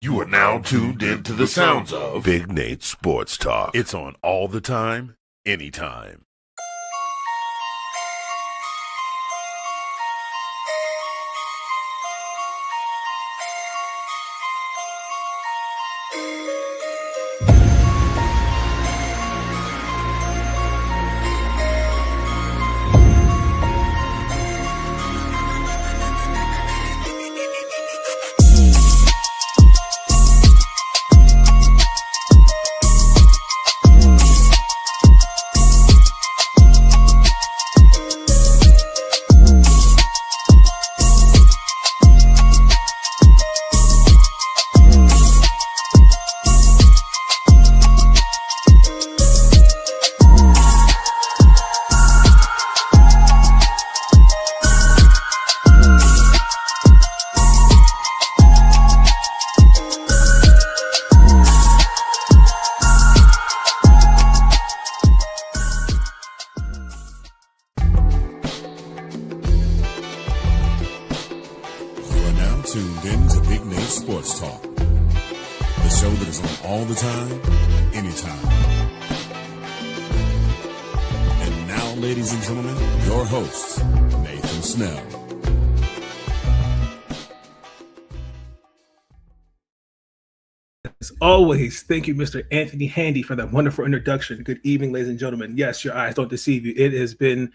You are now tuned into the sounds of Big Nate Sports Talk. It's on all the time, anytime. Tuned in to Big Nate Sports Talk, the show that is on all the time, anytime. And now, ladies and gentlemen, your host, Nathan Snell. As always, thank you, Mr. Anthony Handy, for that wonderful introduction. Good evening, ladies and gentlemen. Yes, your eyes don't deceive you. It has been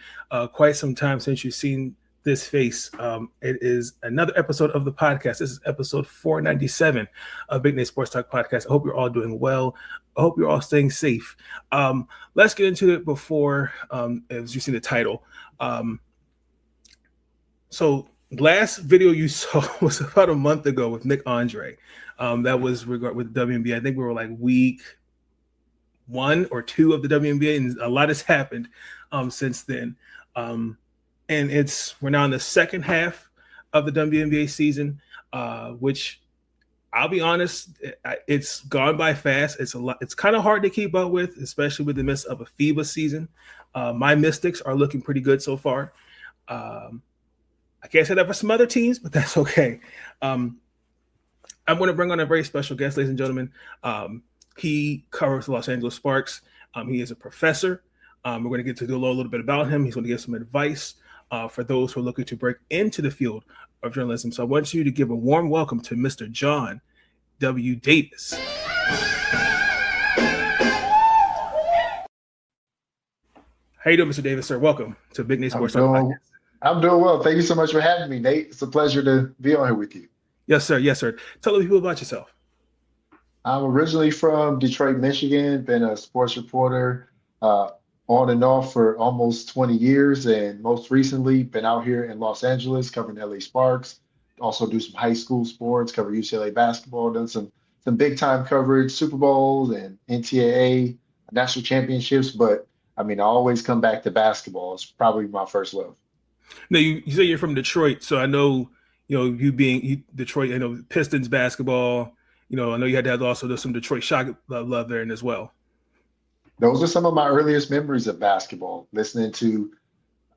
quite some time since you've seen this face. It is another episode of the podcast. This is episode 497 of Big Nate Sports Talk Podcast. I hope you're all doing well. I hope you're all staying safe. Let's get into it before, as you see the title. So last video you saw was about a month ago with Nick Andre. That was with the WNBA. I think we were like week 1 or 2 of the WNBA, and a lot has happened since then. And we're now in the second half of the WNBA season, which I'll be honest, it's gone by fast. It's a lot. It's kind of hard to keep up with, especially with the midst of a FIBA season. My Mystics are looking pretty good so far. I can't say that for some other teams, but that's okay. I'm going to bring on a very special guest, ladies and gentlemen. He covers the Los Angeles Sparks. He is a professor. We're going to get to do a little bit about him. He's going to give some advice for those who are looking to break into the field of journalism. So I want you to give a warm welcome to Mr. John W. Davis. How you doing, Mr. Davis, sir? Welcome to Big Nate Sports Talk Podcast. I'm doing well. Thank you so much for having me, Nate. It's a pleasure to be on here with you. Yes, sir. Yes, sir. Tell the people about yourself. I'm originally from Detroit, Michigan. Been a sports reporter on and off for almost 20 years, and most recently been out here in Los Angeles covering LA Sparks. Also do some high school sports, cover UCLA basketball, done some big time coverage, Super Bowls and NCAA national championships. But I mean, I always come back to basketball. It's probably my first love. Now, you say you're from Detroit, so I know, you being Detroit, Pistons basketball, I know you had to have also some Detroit Shock love there as well. Those are some of my earliest memories of basketball, listening to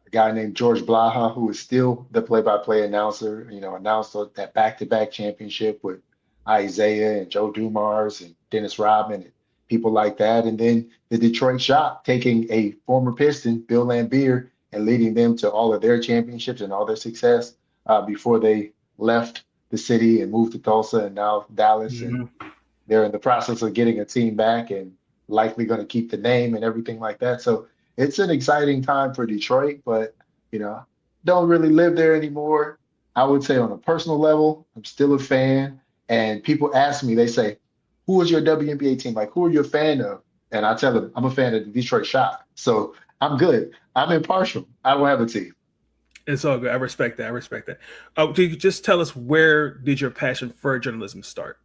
a guy named George Blaha, who is still the play-by-play announcer, announced that back-to-back championship with Isaiah and Joe Dumars and Dennis Rodman and people like that. And then the Detroit Shock taking a former Piston, Bill Laimbeer, and leading them to all of their championships and all their success before they left the city and moved to Tulsa and now Dallas. Mm-hmm. And they're in the process of getting a team back and likely going to keep the name and everything like that. So it's an exciting time for Detroit, but, don't really live there anymore. I would say on a personal level, I'm still a fan. And people ask me, they say, who is your WNBA team? Like, who are you a fan of? And I tell them, I'm a fan of the Detroit Shock. So I'm good. I'm impartial. I don't have a team. It's all good. I respect that. Could you just tell us, where did your passion for journalism start?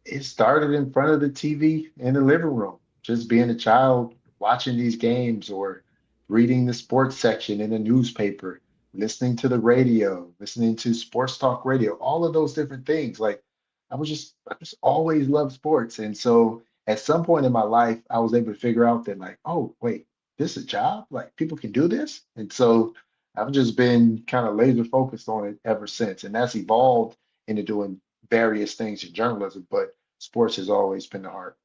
It started in front of the TV in the living room, just being a child, watching these games or reading the sports section in the newspaper, listening to the radio, listening to sports talk radio, all of those different things. Like I just always loved sports. And so at some point in my life, I was able to figure out that like, oh, wait, this is a job? Like people can do this? And so I've just been kind of laser focused on it ever since. And that's evolved into doing various things in journalism, but sports has always been the heart.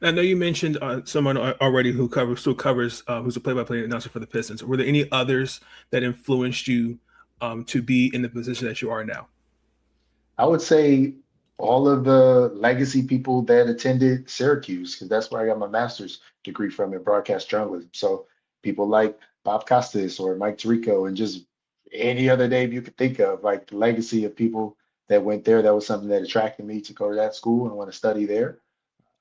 I know you mentioned someone already who still covers, who's a play-by-play announcer for the Pistons. Were there any others that influenced you to be in the position that you are now? I would say all of the legacy people that attended Syracuse, because that's where I got my master's degree from in broadcast journalism. So people like Bob Costas or Mike Tirico, and just any other name you could think of, like the legacy of people that went there. That was something that attracted me to go to that school and want to study there.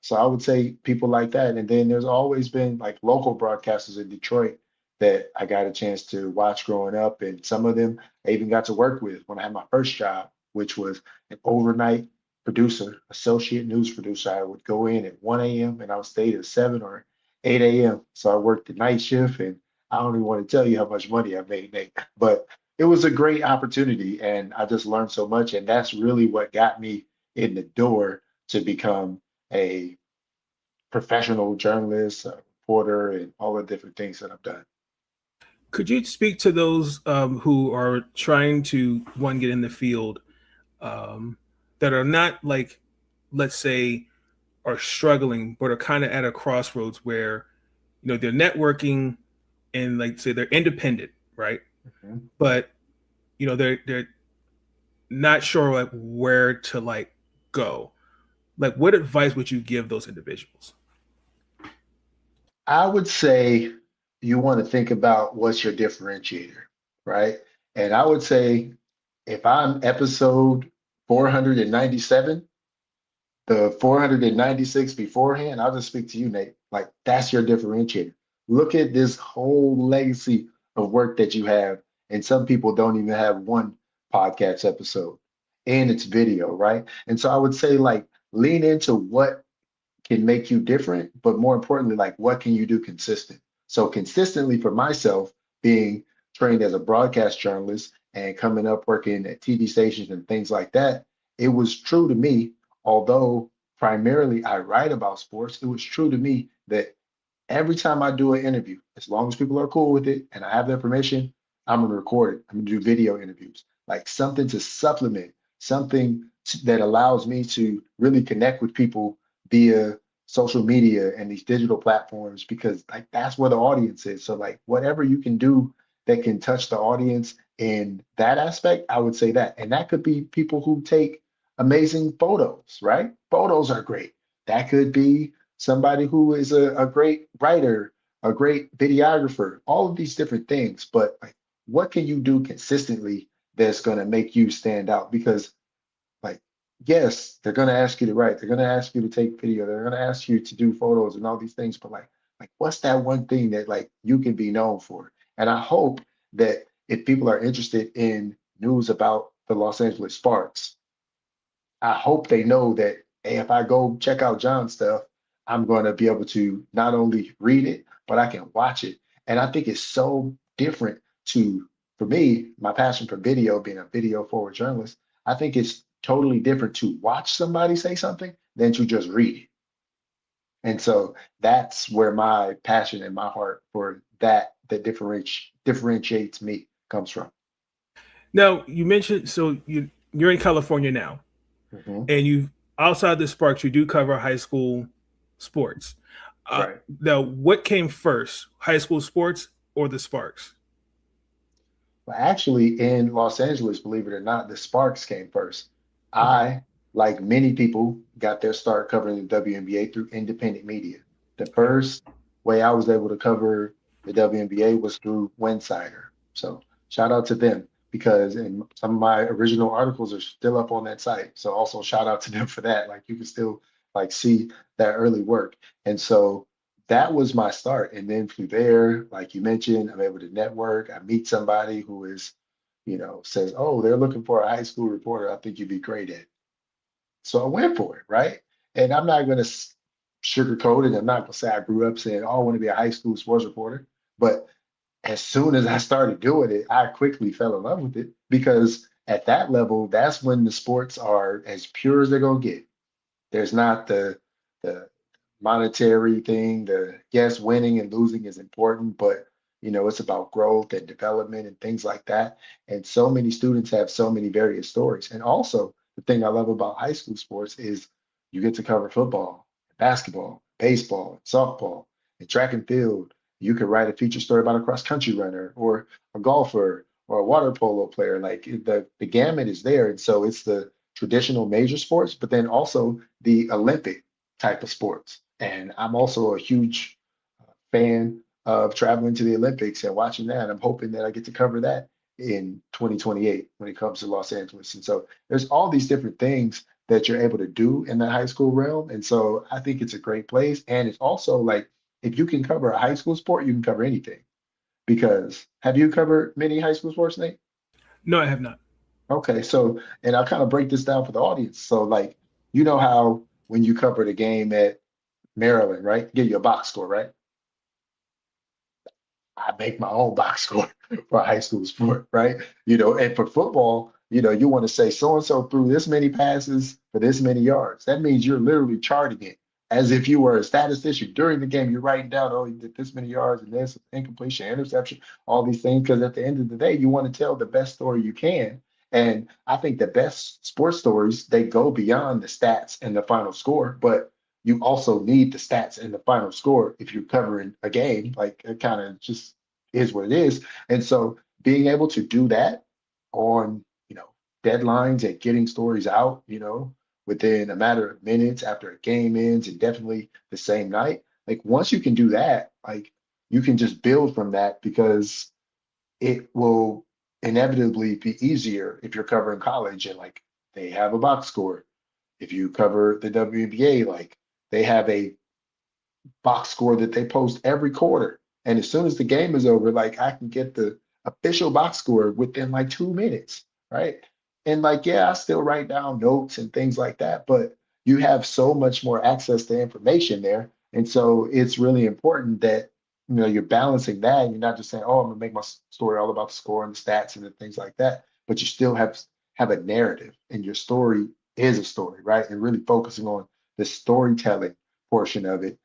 So I would say people like that. And then there's always been like local broadcasters in Detroit that I got a chance to watch growing up. And some of them I even got to work with when I had my first job, which was an overnight producer, associate news producer. I would go in at 1 a.m. and I would stay till 7 or 8 a.m. So I worked the night shift, and I don't even want to tell you how much money I made, Nate. But it was a great opportunity and I just learned so much. And that's really what got me in the door to become a professional journalist, a reporter, and all the different things that I've done. Could you speak to those who are trying to, one, get in the field, that are not like, let's say, are struggling, but are kind of at a crossroads where, they're networking and, like, say they're independent, right? Mm-hmm. But, they're not sure like where to like go. Like, what advice would you give those individuals? I would say you want to think about what's your differentiator, right? And I would say if I'm episode 497, the 496 beforehand, I'll just speak to you, Nate. Like, that's your differentiator. Look at this whole legacy of work that you have. And some people don't even have one podcast episode, and it's video, right? And so I would say, like, lean into what can make you different, but more importantly, like, what can you do consistent? So consistently for myself, being trained as a broadcast journalist and coming up working at TV stations and things like that, it was true to me, although primarily I write about sports, it was true to me that every time I do an interview, as long as people are cool with it and I have their permission, I'm gonna record it. I'm gonna do video interviews, like something to supplement, that allows me to really connect with people via social media and these digital platforms, because like that's where the audience is. So like whatever you can do that can touch the audience in that aspect, I would say that. And that could be people who take amazing photos, right? Photos are great. That could be somebody who is a great writer, a great videographer, all of these different things. But like, what can you do consistently that's going to make you stand out? Because like, yes, they're going to ask you to write, they're going to ask you to take video, they're going to ask you to do photos and all these things. But like, what's that one thing that like you can be known for? And I hope that if people are interested in news about the Los Angeles Sparks, I hope they know that, hey, if I go check out John's stuff, I'm going to be able to not only read it, but I can watch it. And I think it's so different for me, my passion for video, being a video forward journalist, I think it's totally different to watch somebody say something than to just read it. And so that's where my passion and my heart for that differentiates me comes from. Now, you mentioned, so you're in California now, and you, outside the Sparks, you do cover high school sports. Right. Now, what came first, high school sports or the Sparks? Well, actually, in Los Angeles, believe it or not, the Sparks came first. I, like many people, got their start covering the WNBA through independent media. The first way I was able to cover the WNBA was through Winsider. So shout out to them, because some of my original articles are still up on that site. So also shout out to them for that. Like, you can still like see that early work. And so that was my start. And then through there, like you mentioned, I'm able to network. I meet somebody who is, says, oh, they're looking for a high school reporter. I think you'd be great at it. So I went for it, right? And I'm not going to sugarcoat it. I'm not going to say I grew up saying, oh, I want to be a high school sports reporter. But as soon as I started doing it, I quickly fell in love with it, because at that level, that's when the sports are as pure as they're going to get. There's not the monetary thing. Yes, winning and losing is important, but it's about growth and development and things like that. And so many students have so many various stories. And also the thing I love about high school sports is you get to cover football, basketball, baseball, softball, and track and field. You could write a feature story about a cross country runner or a golfer or a water polo player. Like the gamut is there. And so it's the traditional major sports, but then also the Olympic type of sports. And I'm also a huge fan of traveling to the Olympics and watching that. I'm hoping that I get to cover that in 2028 when it comes to Los Angeles. And so there's all these different things that you're able to do in the high school realm. And so I think it's a great place. And it's also like if you can cover a high school sport, you can cover anything. Because have you covered many high school sports, Nate? No, I have not. Okay, so and I'll kind of break this down for the audience. So like you know how when you covered a game at Maryland, right? Give you a box score, right? I make my own box score for a high school sport, right? And for football, you want to say so and so threw this many passes for this many yards. That means you're literally charting it as if you were a statistician during the game. You're writing down, oh, you did this many yards and this incompletion, interception, all these things. Because at the end of the day, you want to tell the best story you can. And I think the best sports stories, they go beyond the stats and the final score, but you also need the stats and the final score if you're covering a game. Like it kind of just is what it is. And so being able to do that on, deadlines and getting stories out, within a matter of minutes after a game ends and definitely the same night. Like once you can do that, like you can just build from that because it will inevitably be easier if you're covering college and like they have a box score. If you cover the WNBA, like they have a box score that they post every quarter. And as soon as the game is over, like I can get the official box score within like 2 minutes, right? And like, yeah, I still write down notes and things like that, but you have so much more access to information there. And so it's really important that you're balancing that. And you're not just saying, oh, I'm gonna make my story all about the score and the stats and the things like that, but you still have a narrative and your story is a story, right? And really focusing on the storytelling portion of it,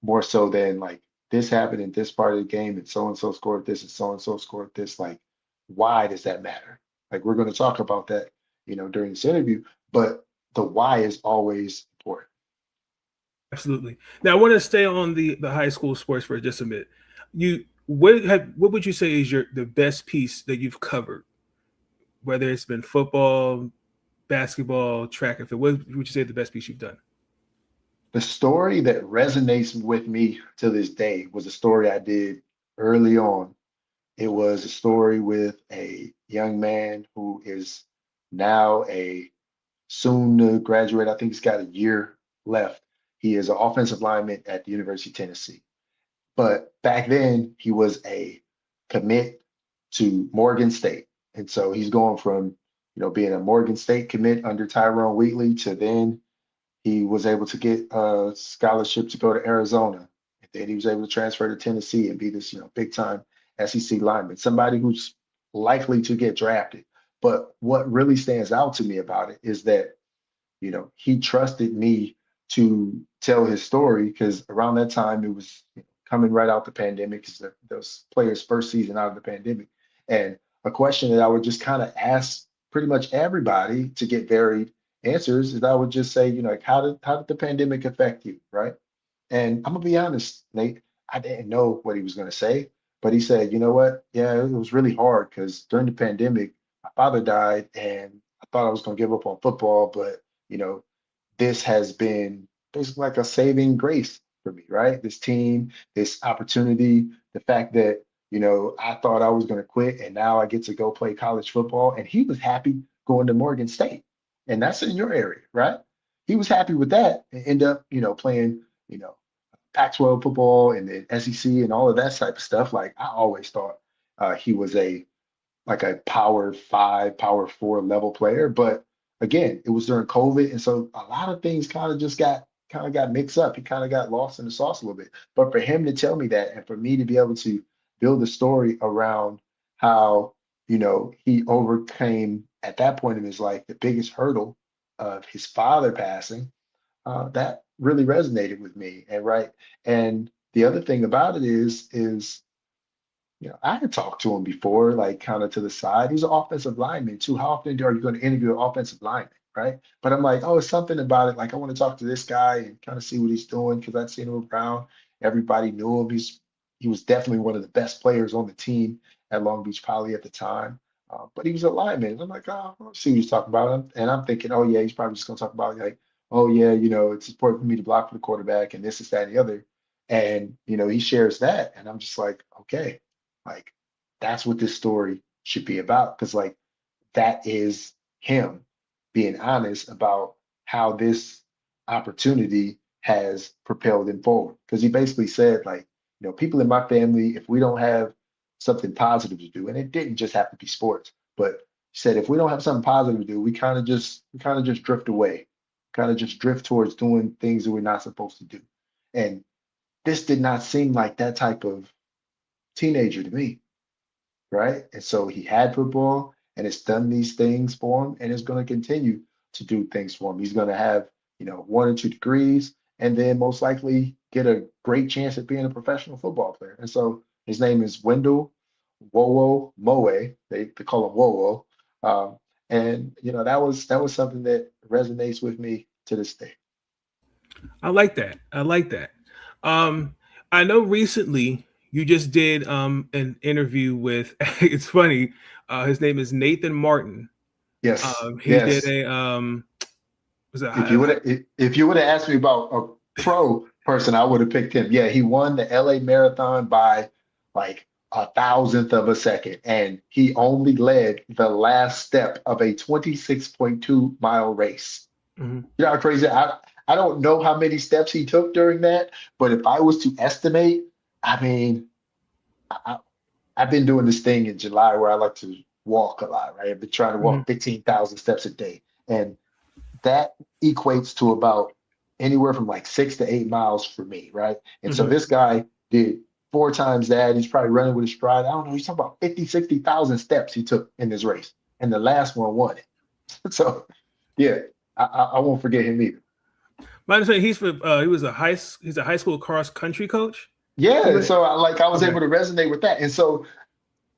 more so than like this happened in this part of the game and so scored this and so scored this. Like, why does that matter? Like, we're going to talk about that, during this interview, but the why is always important. Absolutely. Now I want to stay on the high school sports for just a minute. What would you say is the best piece that you've covered? Whether it's been football, basketball, track and field, what would you say is the best piece you've done? The story that resonates with me to this day was a story I did early on. It was a story with a young man who is now a soon to graduate. I think he's got a year left. He is an offensive lineman at the University of Tennessee. But back then, he was a commit to Morgan State. And so he's going from, being a Morgan State commit under Tyrone Wheatley to then he was able to get a scholarship to go to Arizona. And then he was able to transfer to Tennessee and be this, big time SEC lineman, somebody who's likely to get drafted. But what really stands out to me about it is that, he trusted me to tell his story because around that time it was coming right out the pandemic because those players' first season out of the pandemic. And a question that I would just kind of ask pretty much everybody to get varied answers is I would just say, like how did the pandemic affect you, right? And I'm gonna be honest, Nate, I didn't know what he was gonna say, but he said, you know what? Yeah, it was really hard because during the pandemic, my father died, and I thought I was gonna give up on football, but this has been basically like a saving grace for me, right? This team, this opportunity, the fact that I thought I was gonna quit, and now I get to go play college football, and he was happy going to Morgan State and that's in your area, right? He was happy with that and end up, playing, Pac-12 football and then SEC and all of that type of stuff. Like I always thought he was a power five, power four level player. But again, it was during COVID. And so a lot of things kind of got mixed up. He kind of got lost in the sauce a little bit. But for him to tell me that and for me to be able to build a story around how, he overcame at that point in his life the biggest hurdle of his father passing, that really resonated with me. And right. And the other thing about it is I had talked to him before, like kind of to the side. He's an offensive lineman too. How often are you going to interview an offensive lineman? right? But I'm like, oh, it's something about it. Like, I want to talk to this guy and kind of see what he's doing because I'd seen him around. Everybody knew him. He was definitely one of the best players on the team at Long Beach Poly at the time. But he was a lineman. And I'm like, oh, let's see what he's talking about. And I'm thinking, oh yeah, he's probably just gonna talk about like, oh yeah, it's important for me to block for the quarterback and this is that and the other. And he shares that, and I'm just like, okay, like that's what this story should be about because like that is him being honest about how this opportunity has propelled him forward. Because he basically said, like, people in my family, if we don't have something positive to do, and it didn't just have to be sports, but he said if we don't have something positive to do, we kind of just drift away, kind of just drift towards doing things that we're not supposed to do. And this did not seem like that type of teenager to me, right? And so he had football and it's done these things for him and it's going to continue to do things for him. He's going to have, 1 or 2 degrees and then most likely get a great chance at being a professional football player. And so his name is Wendell Wowo Moe. They call him Wowo. And that was something that resonates with me to this day. I like that. I like that. I know recently you just did an interview with. It's funny. His name is Nathan Martin. Yes, He did yes. a was it If you would have asked me about a pro person, I would have picked him. Yeah, he won the LA Marathon by like a thousandth of a second, and he only led the last step of a 26.2-mile race. Mhm. You know how crazy? I don't know how many steps he took during that, but if I was to estimate, I mean, I, I've been doing this thing in July where I like to walk a lot, right? I've been trying to Mhm. walk 15,000 steps a day. And that equates to about anywhere from like 6 to 8 miles for me, right? And so Mhm. this guy did 4 times that. He's probably running with a stride. I don't know. He's talking about 50, 60,000 steps he took in this race. And the last one won it. So, yeah, I won't forget him either. My understanding, he's a high school cross country coach. Yeah, Correct? so I was Okay. able to resonate with that. And so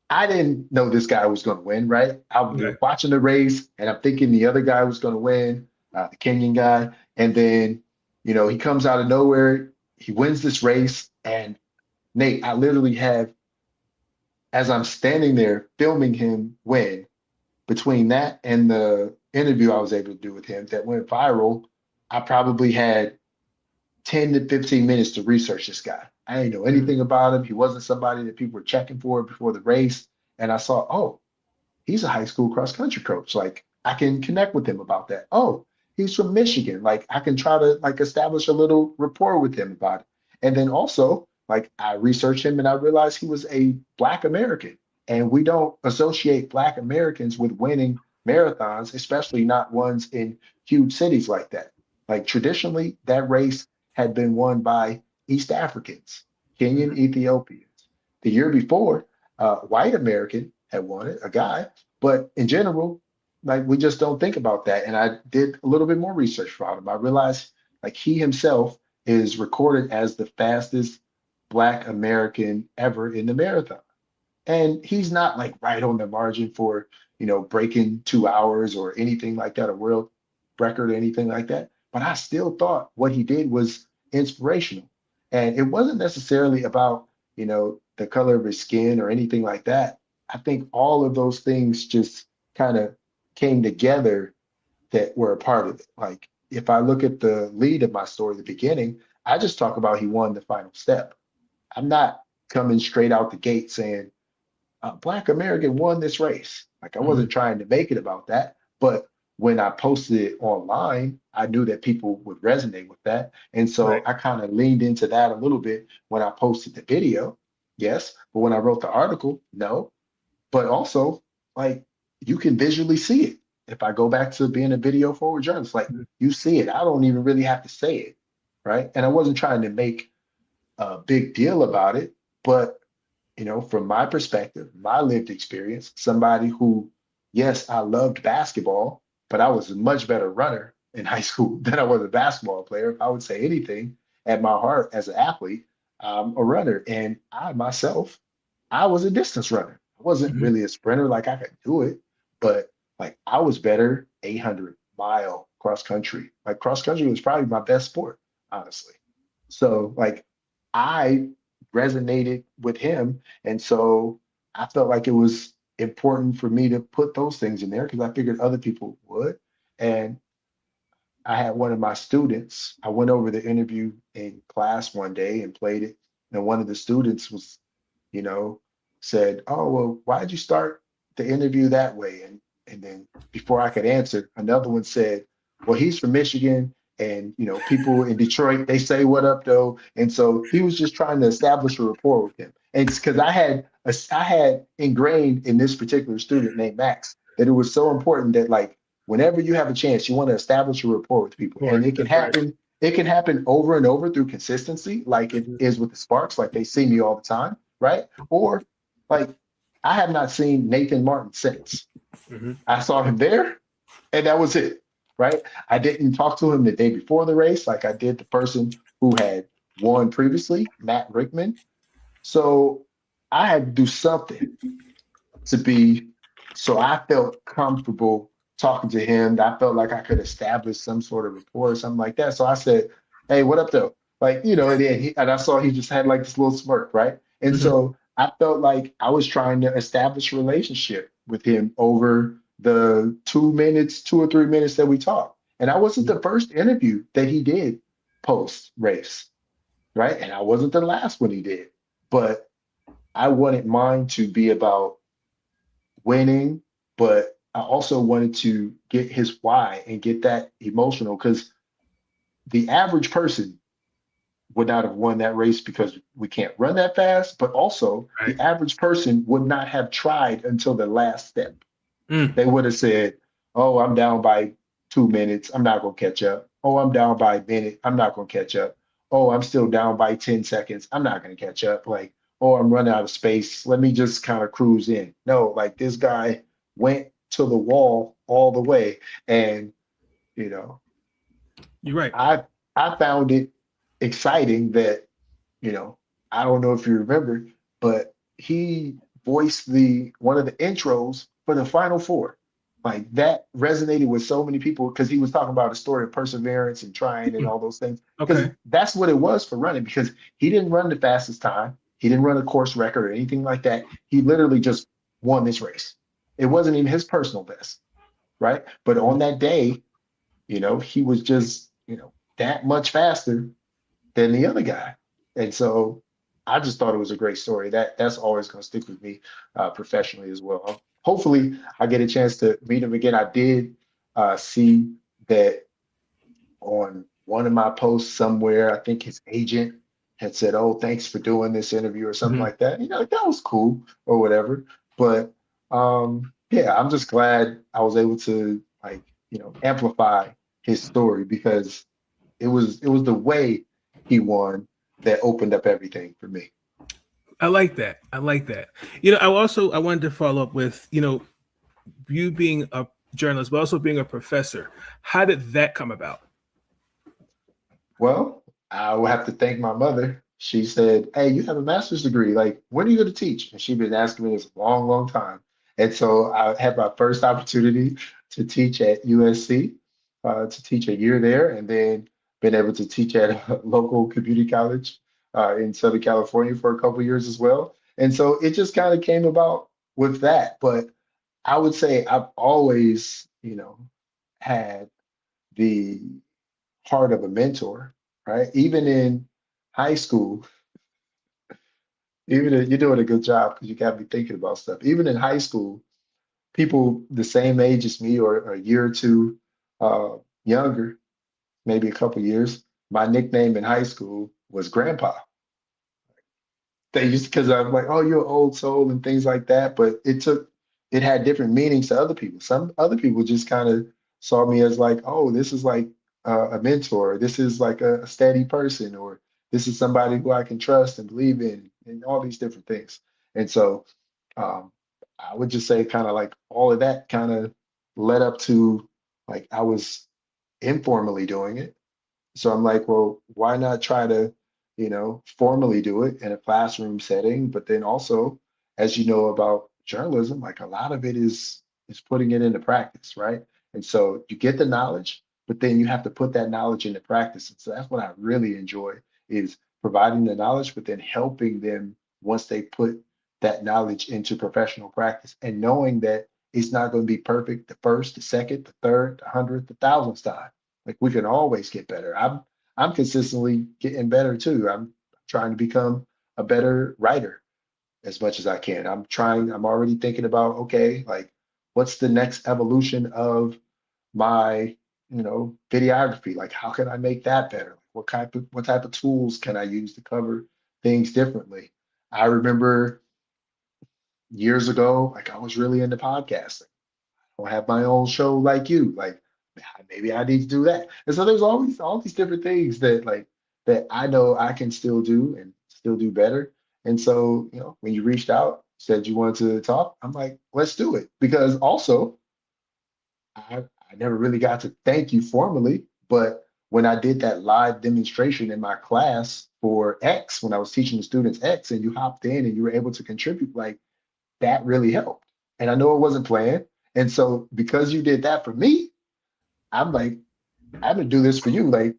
I didn't know this guy was going to win, right? I was Okay. watching the race and I'm thinking the other guy was going to win, the Kenyan guy. And then, he comes out of nowhere, he wins this race. And Nate, I literally have, as I'm standing there filming him win, between that and the interview I was able to do with him that went viral, I probably had 10 to 15 minutes to research this guy. I didn't know Mhm. anything about him. He wasn't somebody that people were checking for before the race. And I saw, oh, he's a high school cross country coach. Like I can connect with him about that. Oh, he's from Michigan. Like I can try to like establish a little rapport with him about it. And then also, like I researched him and I realized he was a Black American. And we don't associate Black Americans with winning marathons, especially not ones in huge cities like that. Like traditionally, that race had been won by East Africans, Kenyan Mhm. Ethiopians. The year before, white American had won it, a guy, but in general, like we just don't think about that. And I did a little bit more research about him. I realized like he himself is recorded as the fastest Black American ever in the marathon. And he's not like right on the margin for, breaking 2 hours or anything like that, a world record or anything like that. But I still thought what he did was inspirational. And it wasn't necessarily about, the color of his skin or anything like that. I think all of those things just kind of came together that were a part of it. Like if I look at the lead of my story, the beginning, I just talk about he won the final step. I'm not coming straight out the gate saying, Black American won this race. Like I Mhm. wasn't trying to make it about that, but when I posted it online, I knew that people would resonate with that. And so Right. I kind of leaned into that a little bit when I posted the video. Yes. But when I wrote the article, no. But also, like, you can visually see it. If I go back to being a video forward journalist, like, Mhm. you see it. I don't even really have to say it. Right. And I wasn't trying to make a big deal about it, but from my perspective, my lived experience, somebody who, yes, I loved basketball, but I was a much better runner in high school than I was a basketball player. If I would say anything at my heart as an athlete, I'm a runner. And I myself, I was a distance runner. I wasn't Mhm. really a sprinter, like I could do it, but like I was better 800, mile cross country. Like cross country was probably my best sport, honestly. So like I resonated with him. And so I felt like it was important for me to put those things in there because I figured other people would. And I had one of my students, I went over the interview in class one day and played it. And one of the students was, you know, said, "Oh, well, why'd you start the interview that way?" And then before I could answer, another one said, "Well, he's from Michigan, and people in Detroit, they say what up though." And so he was just trying to establish a rapport with him. And it's because I had ingrained in this particular student named Max that it was so important that like whenever you have a chance, you want to establish a rapport with people. Right, And it can that's right. happen, it can happen over and over through consistency, like it is with the Sparks, like they see me all the time, right? Or like I have not seen Nathan Martin since. Mhm. I saw him there, and that was it, right? I didn't talk to him the day before the race like I did the person who had won previously, Matt Rickman. So I had to do something to be, so I felt comfortable talking to him. I felt like I could establish some sort of rapport or something like that. So I said, "Hey, what up though?" Like, and I saw he just had like this little smirk, right? And Mhm. so I felt like I was trying to establish a relationship with him over the 2 minutes, 2 or 3 minutes that we talked. And I wasn't the first interview that he did post race, right? And I wasn't the last one he did, but I wanted mine to be about winning, but I also wanted to get his why and get that emotional because the average person would not have won that race because we can't run that fast, but also Right. the average person would not have tried until the last step. Mm. They would have said, "Oh, I'm down by 2 minutes. I'm not going to catch up. Oh, I'm down by a minute. I'm not going to catch up. Oh, I'm still down by 10 seconds. I'm not going to catch up. Like, oh, I'm running out of space. Let me just kind of cruise in." No, like this guy went to the wall all the way. And, you know, You're right. I found it exciting that, you know, I don't know if you remember, but he voiced the one of the intros for the Final Four. Like that resonated with so many people because he was talking about a story of perseverance and trying and Mm. all those things. Because Okay. that's what it was for running, because he didn't run the fastest time. He didn't run a course record or anything like that. He literally just won this race. It wasn't even his personal best, right? But on that day, he was just, that much faster than the other guy. And so I just thought it was a great story. That's always going to stick with me professionally as well. Hopefully, I get a chance to meet him again. I did see that on one of my posts somewhere. I think his agent had said, "Oh, thanks for doing this interview" or something Mhm. like that. Like, that was cool or whatever. But yeah, I'm just glad I was able to like amplify his story because it was the way he won that opened up everything for me. I like that. I like that. I wanted to follow up with, you being a journalist, but also being a professor. How did that come about? Well, I will have to thank my mother. She said, "Hey, you have a master's degree. Like, when are you going to teach?" And she'd been asking me this a long, long time. And so I had my first opportunity to teach at USC, to teach a year there, and then been able to teach at a local community college in Southern California for a couple of years as well. And so it just kind of came about with that. But I would say I've always, had the heart of a mentor, right? Even in high school, you're doing a good job because you got me thinking about stuff. Even in high school, people the same age as me or a year or two younger, maybe a couple years, my nickname in high school was Grandpa. They used because I'm like, "Oh, you're an old soul" and things like that. But it had different meanings to other people. Some other people just kind of saw me as like, "Oh, this is like a mentor. This is like a steady person, or this is somebody who I can trust and believe in," and all these different things. And so um, I would just say kind of like all of that kind of led up to like I was informally doing it, so I'm like, well, why not try to, formally do it in a classroom setting? But then also, as you know about journalism, like a lot of it is putting it into practice, right? And so you get the knowledge, but then you have to put that knowledge into practice. And so that's what I really enjoy is providing the knowledge, but then helping them once they put that knowledge into professional practice and knowing that it's not going to be perfect the first, the second, the third, the hundredth, the thousandth time. Like we can always get better. I'm consistently getting better too. I'm trying to become a better writer as much as I can. I'm already thinking about, okay, like what's the next evolution of my, videography? Like how can I make that better? What type of tools can I use to cover things differently? I remember years ago, like I was really into podcasting. I don't have my own show like you. Like maybe I need to do that. And so there's always all these different things that I know I can still do and still do better. And so, when you reached out, said you wanted to talk, I'm like, let's do it. Because also, I never really got to thank you formally, but when I did that live demonstration in my class for X, when I was teaching the students X, and you hopped in and you were able to contribute, like that really helped. And I know it wasn't planned. And so because you did that for me, I'm like, I'm gonna do this for you. Like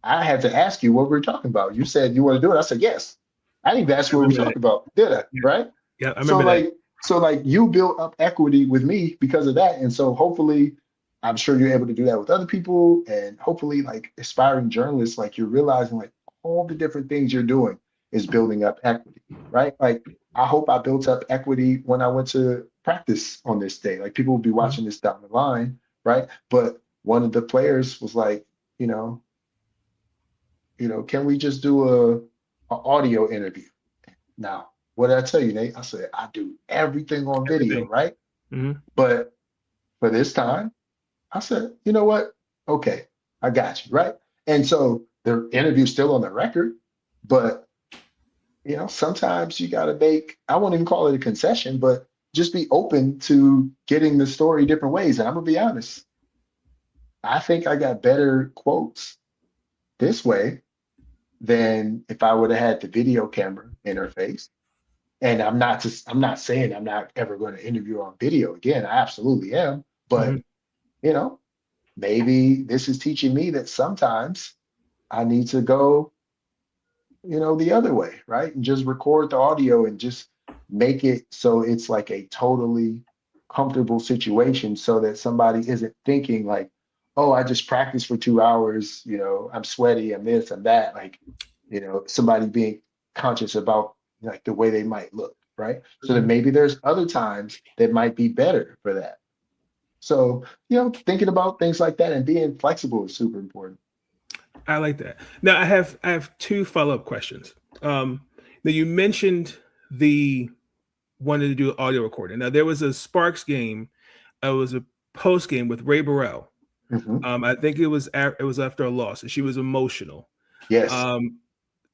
I had to ask you what we were talking about. You said you want to do it. I said yes. I didn't even ask you what we were talking about, did I? Yeah. Right? Yeah, I So remember that. like you built up equity with me because of that. And so hopefully I'm sure you're able to do that with other people. And hopefully like aspiring journalists, like you're realizing like all the different things you're doing is building up equity, right? Like I hope I built up equity when I went to practice on this day. Like people will be watching this down the line, right? But one of the players was like, you know, can we just do a audio interview? Now, what did I tell you, Nate? I said, I do everything on video, Everything. right? hmm But for this time, I said, you know what? Okay, I got you, right? And so the interview's still on the record, but sometimes you gotta make, I won't even call it a concession, but just be open to getting the story different ways. And I'm gonna be honest, I think I got better quotes this way than if I would have had the video camera interface. And I'm not saying I'm not ever going to interview on video again. I absolutely am. But, hmm you know, maybe this is teaching me that sometimes I need to go, the other way, right? And just record the audio and just make it so it's like a totally comfortable situation so that somebody isn't thinking like, oh, I just practiced for 2 hours, I'm sweaty, I'm this, I'm that. Like, somebody being conscious about like the way they might look, right? So that maybe there's other times that might be better for that. So, thinking about things like that and being flexible is super important. I like that. Now I have two follow-up questions. Now you mentioned the wanted to do audio recording. Now there was a Sparks game. It was a post game with Ray Burrell. Mhm. I think it was after a loss, and she was emotional. Yes.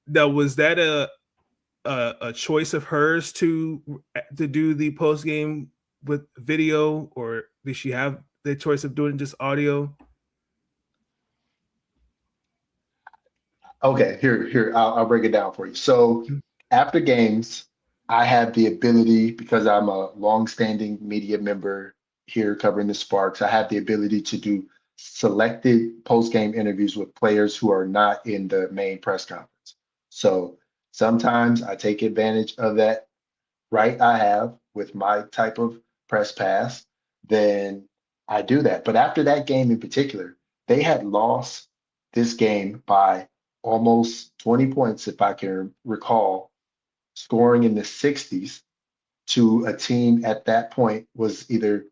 Now was that a choice of hers to do the post game with video, or did she have the choice of doing just audio? Okay, here, I'll break it down for you. So after games, I have the ability, because I'm a longstanding media member here covering the Sparks, I have the ability to do selected post-game interviews with players who are not in the main press conference. So sometimes I take advantage of that right I have with my type of press pass, then I do that. But after that game in particular, they had lost this game by almost 20 points, if I can recall, scoring in the 60s to a team at that point was either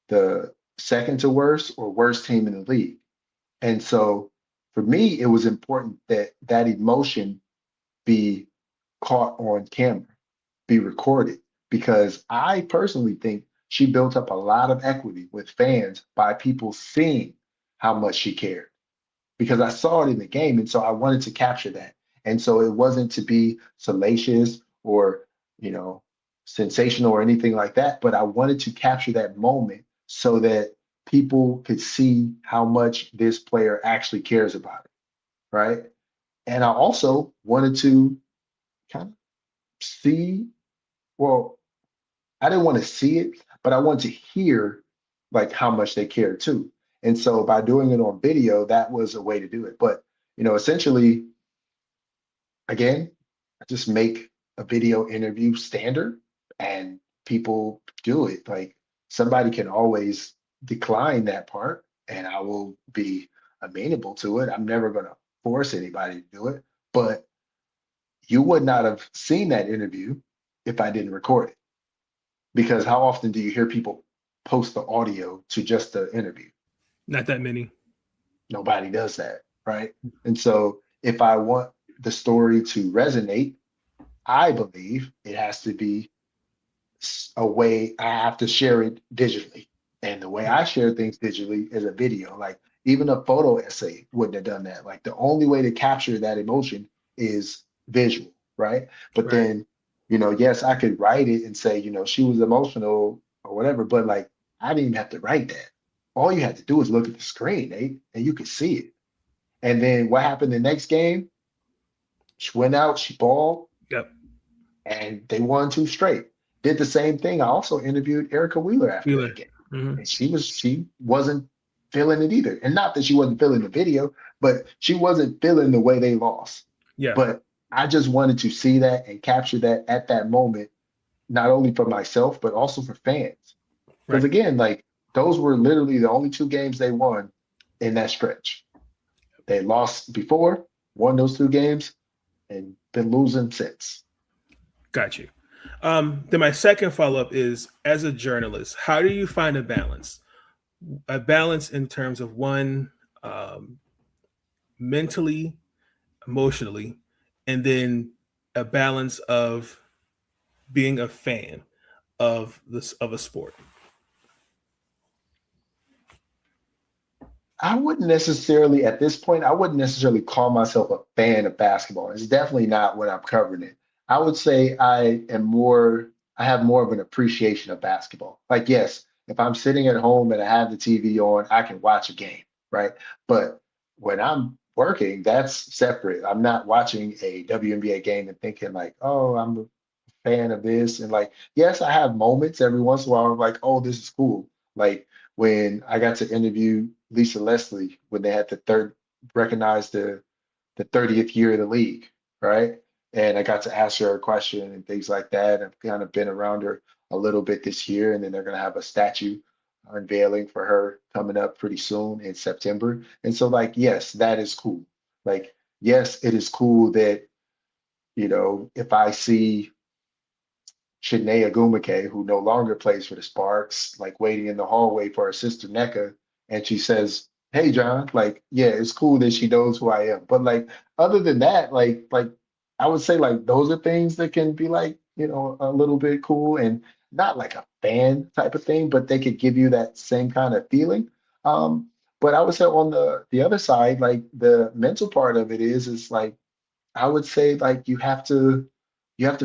the second to worst or worst team in the league. And so for me, it was important that that emotion be caught on camera, be recorded, because I personally think she built up a lot of equity with fans by people seeing how much she cared, because I saw it in the game. And so I wanted to capture that. And so it wasn't to be salacious or, sensational or anything like that, but I wanted to capture that moment so that people could see how much this player actually cares about it. Right. And I also wanted to kind of see, well, I didn't want to see it, but I wanted to hear like how much they care too. And so by doing it on video, that was a way to do it. But essentially, again, I just make a video interview standard and people do it. Like somebody can always decline that part and I will be amenable to it. I'm never going to force anybody to do it, but you would not have seen that interview if I didn't record it. Because how often do you hear people post the audio to just the interview? Not that many. Nobody does that, right? And so if I want the story to resonate, I believe it has to be a way I have to share it digitally. And the way I share things digitally is a video. Like even a photo essay wouldn't have done that. Like the only way to capture that emotion is visual, right? But then, yes, I could write it and say, she was emotional or whatever, but like I didn't even have to write that. All you had to do is look at the screen, Nate, and you could see it. And then what happened the next game? She went out, she balled. Yep. And they won 2 straight. Did the same thing. I also interviewed Erica Wheeler after that game. Mm-hmm. And she wasn't feeling it either. And not that she wasn't feeling the video, but she wasn't feeling the way they lost. Yeah. But I just wanted to see that and capture that at that moment, not only for myself, but also for fans. Because again, like those were literally the only 2 games they won in that stretch. They lost before, won those 2 games, and been losing since. Got you. Then my second follow-up is, as a journalist, how do you find a balance? A balance in terms of one, mentally, emotionally, and then a balance of being a fan of a sport. I wouldn't necessarily, at this point, I wouldn't necessarily call myself a fan of basketball. It's definitely not when I'm covering it. I would say I have more of an appreciation of basketball. Like, yes, if I'm sitting at home and I have the TV on, I can watch a game, right? But when I'm working, that's separate. I'm not watching a WNBA game and thinking like, oh, I'm a fan of this. And like, yes, I have moments every once in a while. I'm like, oh, this is cool. Like when I got to interview Lisa Leslie when they had recognize the 30th year of the league, right? And I got to ask her a question and things like that. I've kind of been around her a little bit this year, and then they're going to have a statue unveiling for her coming up pretty soon in September. And so, like, yes, that is cool. Like, yes, it is cool that, if I see Chiney Agumake, who no longer plays for the Sparks, like waiting in the hallway for her sister Nneka, and she says, "Hey, John," like, yeah, it's cool that she knows who I am. But like, other than that, like I would say like those are things that can be like, a little bit cool and not like a fan type of thing, but they could give you that same kind of feeling. But I would say on the other side, like the mental part of it is like I would say like you have to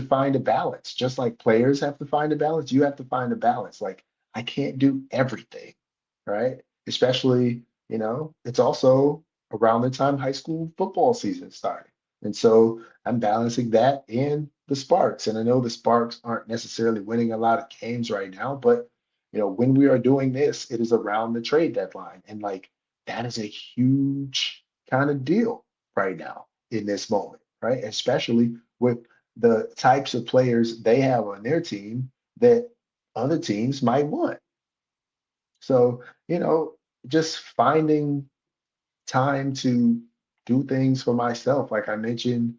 find a balance. Just like players have to find a balance, you have to find a balance. Like I can't do everything, right? Especially, it's also around the time high school football season started. And so I'm balancing that and the Sparks. And I know the Sparks aren't necessarily winning a lot of games right now, but when we are doing this, it is around the trade deadline. And like that is a huge kind of deal right now in this moment, right? Especially with the types of players they have on their team that other teams might want. So, just finding time to do things for myself. Like I mentioned,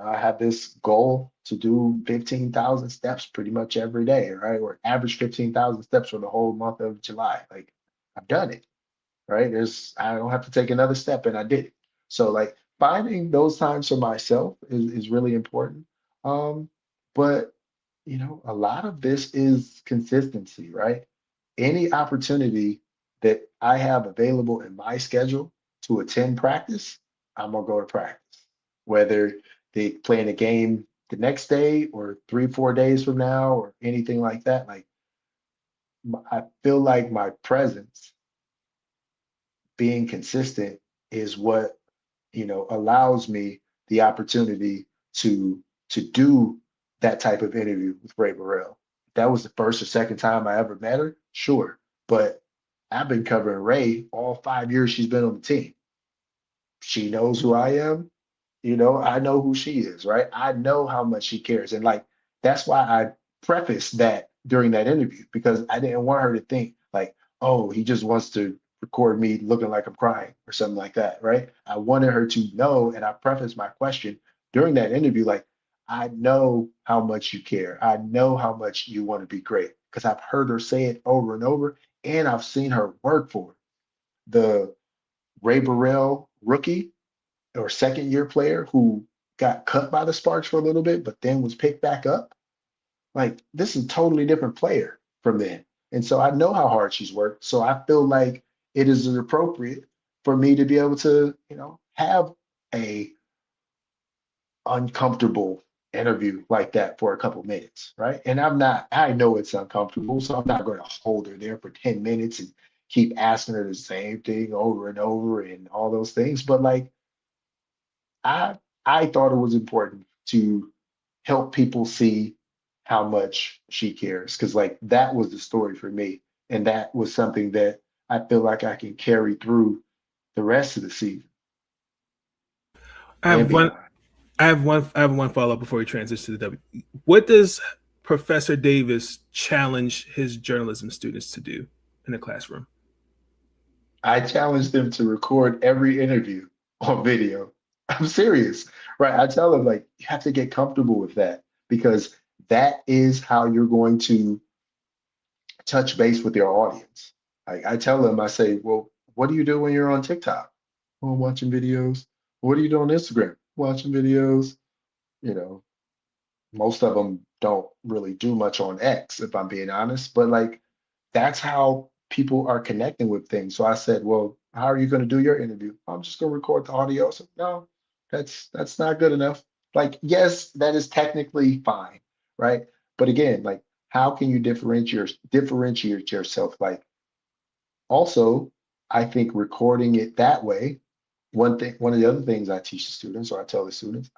I have this goal to do 15,000 steps pretty much every day, right? Or average 15,000 steps for the whole month of July. Like I've done it, right? I don't have to take another step and I did it. So like finding those times for myself is really important. But a lot of this is consistency, right? Any opportunity that I have available in my schedule to attend practice, I'm gonna go to practice. Whether they playing a game the next day or 3, 4 days from now or anything like that, like I feel like my presence being consistent is what allows me the opportunity to do that type of interview with Ray Burrell. If that was the first or second time I ever met her, sure. But I've been covering Ray all 5 years she's been on the team. She knows who I am. I know who she is, right? I know how much she cares. And like, that's why I prefaced that during that interview, because I didn't want her to think like, oh, he just wants to record me looking like I'm crying or something like that, right? I wanted her to know, and I prefaced my question during that interview, like, I know how much you care. I know how much you want to be great because I've heard her say it over and over, and I've seen her work for it. The Ray Burrell rookie or second year player who got cut by the Sparks for a little bit, but then was picked back up. Like, this is a totally different player from then. And so I know how hard she's worked. So I feel like it is appropriate for me to be able to, have a uncomfortable interview like that for a couple minutes, right? And I know it's uncomfortable, so I'm not going to hold her there for 10 minutes and keep asking her the same thing over and over and all those things. But like, I thought it was important to help people see how much she cares, because like that was the story for me, and that was something that I feel like I can carry through the rest of the season I and have one. beyond. I have one follow up before we transition to the W. What does Professor Davis challenge his journalism students to do in the classroom? I challenge them to record every interview on video. I'm serious, right? I tell them like you have to get comfortable with that, because that is how you're going to touch base with your audience. Like I tell them, I say, well, what do you do when you're on TikTok? Oh, I'm watching videos. What do you do on Instagram? Watching videos. You know, most of them don't really do much on X, if I'm being honest, but like that's how people are connecting with things. So I said, well, how are you going to do your interview? I'm just going to record the audio. So no, that's not good enough. Like, yes, that is technically fine, right? But again, like, how can you differentiate yourself? Like, also, I think recording it that way, one of the other things I teach the students, or I tell the students,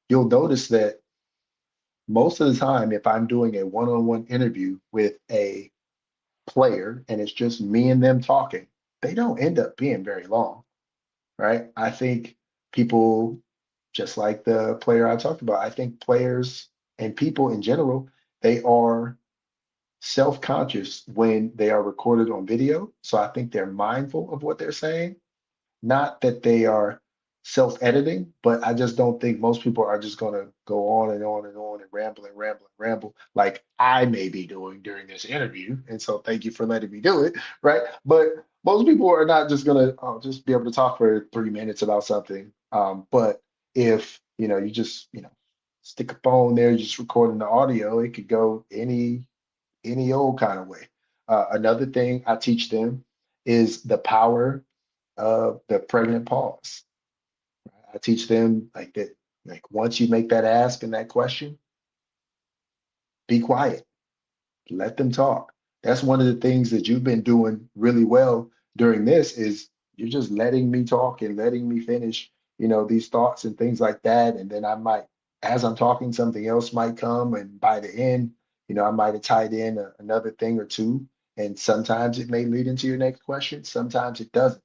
you'll notice that most of the time, if I'm doing a one-on-one interview with a player and it's just me and them talking, they don't end up being very long, right? I think people, just like the player I talked about, I think players and people in general, they are self-conscious when they are recorded on video. So I think they're mindful of what they're saying. Not that they are self-editing, but I just don't think most people are just going to go on and on and on and ramble and ramble and ramble like I may be doing during this interview. And so thank you for letting me do it, right? But most people are not just going to just be able to talk for 3 minutes about something. But if you just stick a phone there, just recording the audio, it could go any old kind of way. Another thing I teach them is the power of the pregnant pause. I teach them like that, like once you make that ask and that question, be quiet, let them talk. That's one of the things that you've been doing really well during this is you're just letting me talk and letting me finish, these thoughts and things like that. And then I might, as I'm talking, something else might come. And by the end, I might have tied in another thing or two. And sometimes it may lead into your next question. Sometimes it doesn't.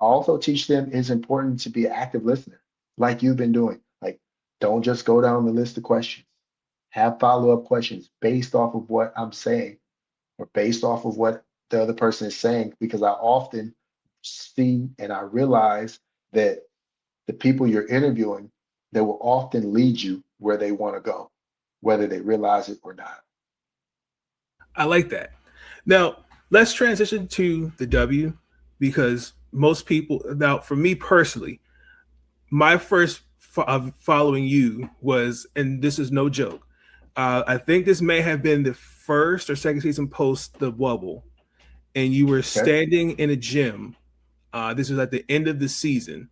I also teach them it's important to be an active listener, like you've been doing. Like, don't just go down the list of questions. Have follow-up questions based off of what I'm saying or based off of what the other person is saying, because I often see and I realize that the people you're interviewing, they will often lead you where they want to go, whether they realize it or not. I like that. Now, let's transition to the W, because most people, now for me personally, my first following you was, and this is no joke, I think this may have been the first or second season post the bubble, and you were Okay. standing in a gym. This was at the end of the season,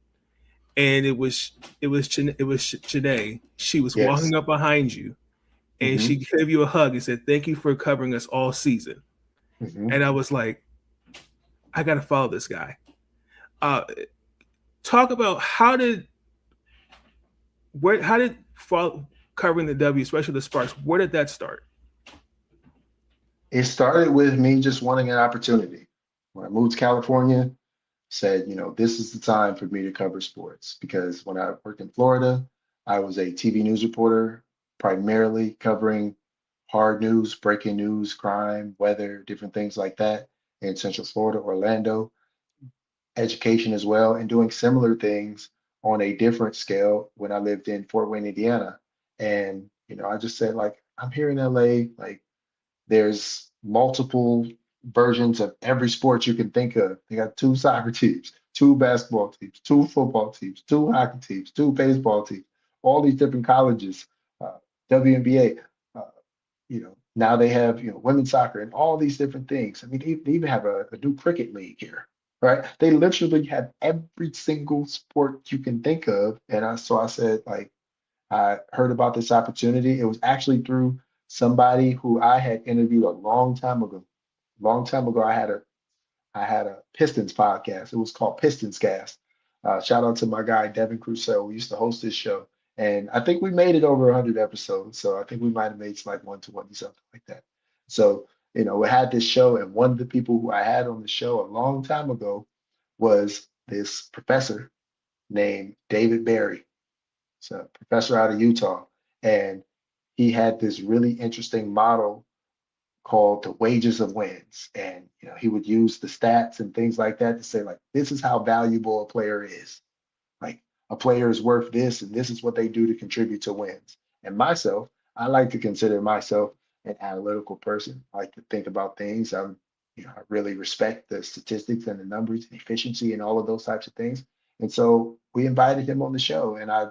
and it was Shanae. She was Yes. walking up behind you, and hmm she gave you a hug and said, "Thank you for covering us all season." hmm And I was like, I got to follow this guy. Uh, Talk about how did follow, covering the W, especially the Sparks, where did that start? It started with me just wanting an opportunity. When I moved to California, said, this is the time for me to cover sports because when I worked in Florida, I was a TV news reporter, primarily covering hard news, breaking news, crime, weather, different things like that in Central Florida, Orlando, education as well, and doing similar things on a different scale when I lived in Fort Wayne, Indiana. And, I just said, like, I'm here in LA, like, there's multiple versions of every sport you can think of. They got two soccer teams, two basketball teams, two football teams, two hockey teams, two baseball teams, all these different colleges, WNBA. Uh, now they have women's soccer and all these different things. I mean, they even have a new cricket league here, right? They literally have every single sport you can think of. And I said, like, I heard about this opportunity. It was actually through somebody who I had interviewed a long time ago. Long time ago, I had a Pistons podcast. It was called Pistons Cast. Shout out to my guy Devin Crusoe. We used to host this show, and I think we made it over 100 episodes. So I think we might have made like 120 something like that. So we had this show, and one of the people who I had on the show a long time ago was this professor named David Barry. He's a professor out of Utah, and he had this really interesting model called the wages of wins. And he would use the stats and things like that to say, like, this is how valuable a player is. Like, a player is worth this, and this is what they do to contribute to wins. And myself, I like to consider myself an analytical person. I like to think about things. I really respect the statistics and the numbers and efficiency and all of those types of things. And so we invited him on the show, and I,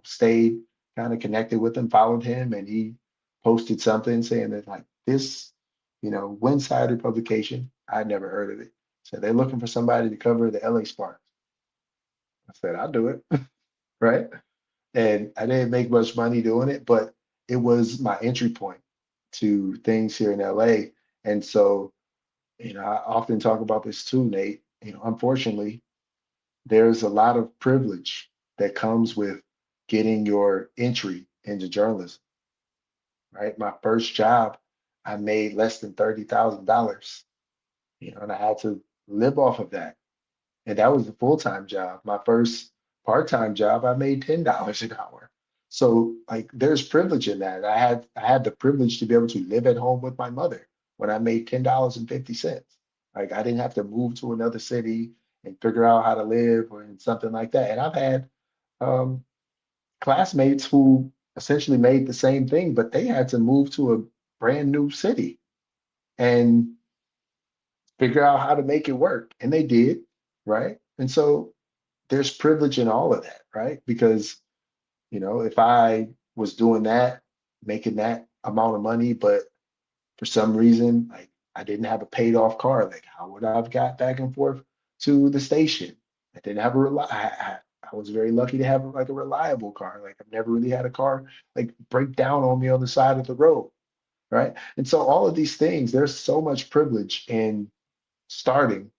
stayed kind of connected with him, followed him, and he posted something saying that, like, this, Winsider publication, I'd never heard of it. So they're looking for somebody to cover the LA Sparks. I said, I'll do it. Right. And I didn't make much money doing it, but it was my entry point to things here in LA. And so, I often talk about this too, Nate. Unfortunately, there's a lot of privilege that comes with getting your entry into journalism, right? My first job, I made less than $30,000, and I had to live off of that. And that was a full-time job. My first part-time job, I made $10 an hour. So, like, there's privilege in that. I had the privilege to be able to live at home with my mother when I made $10.50. Like, I didn't have to move to another city and figure out how to live or something like that. And I've had um, classmates who essentially made the same thing, but they had to move to a brand new city and figure out how to make it work. And they did, right? And so there's privilege in all of that, right? Because, if I was doing that, making that amount of money, but for some reason, like, I didn't have a paid off car, like, how would I have got back and forth to the station? I didn't have I was very lucky to have like a reliable car. Like, I've never really had a car like break down on me on the side of the road, right? And so all of these things, there's so much privilege in starting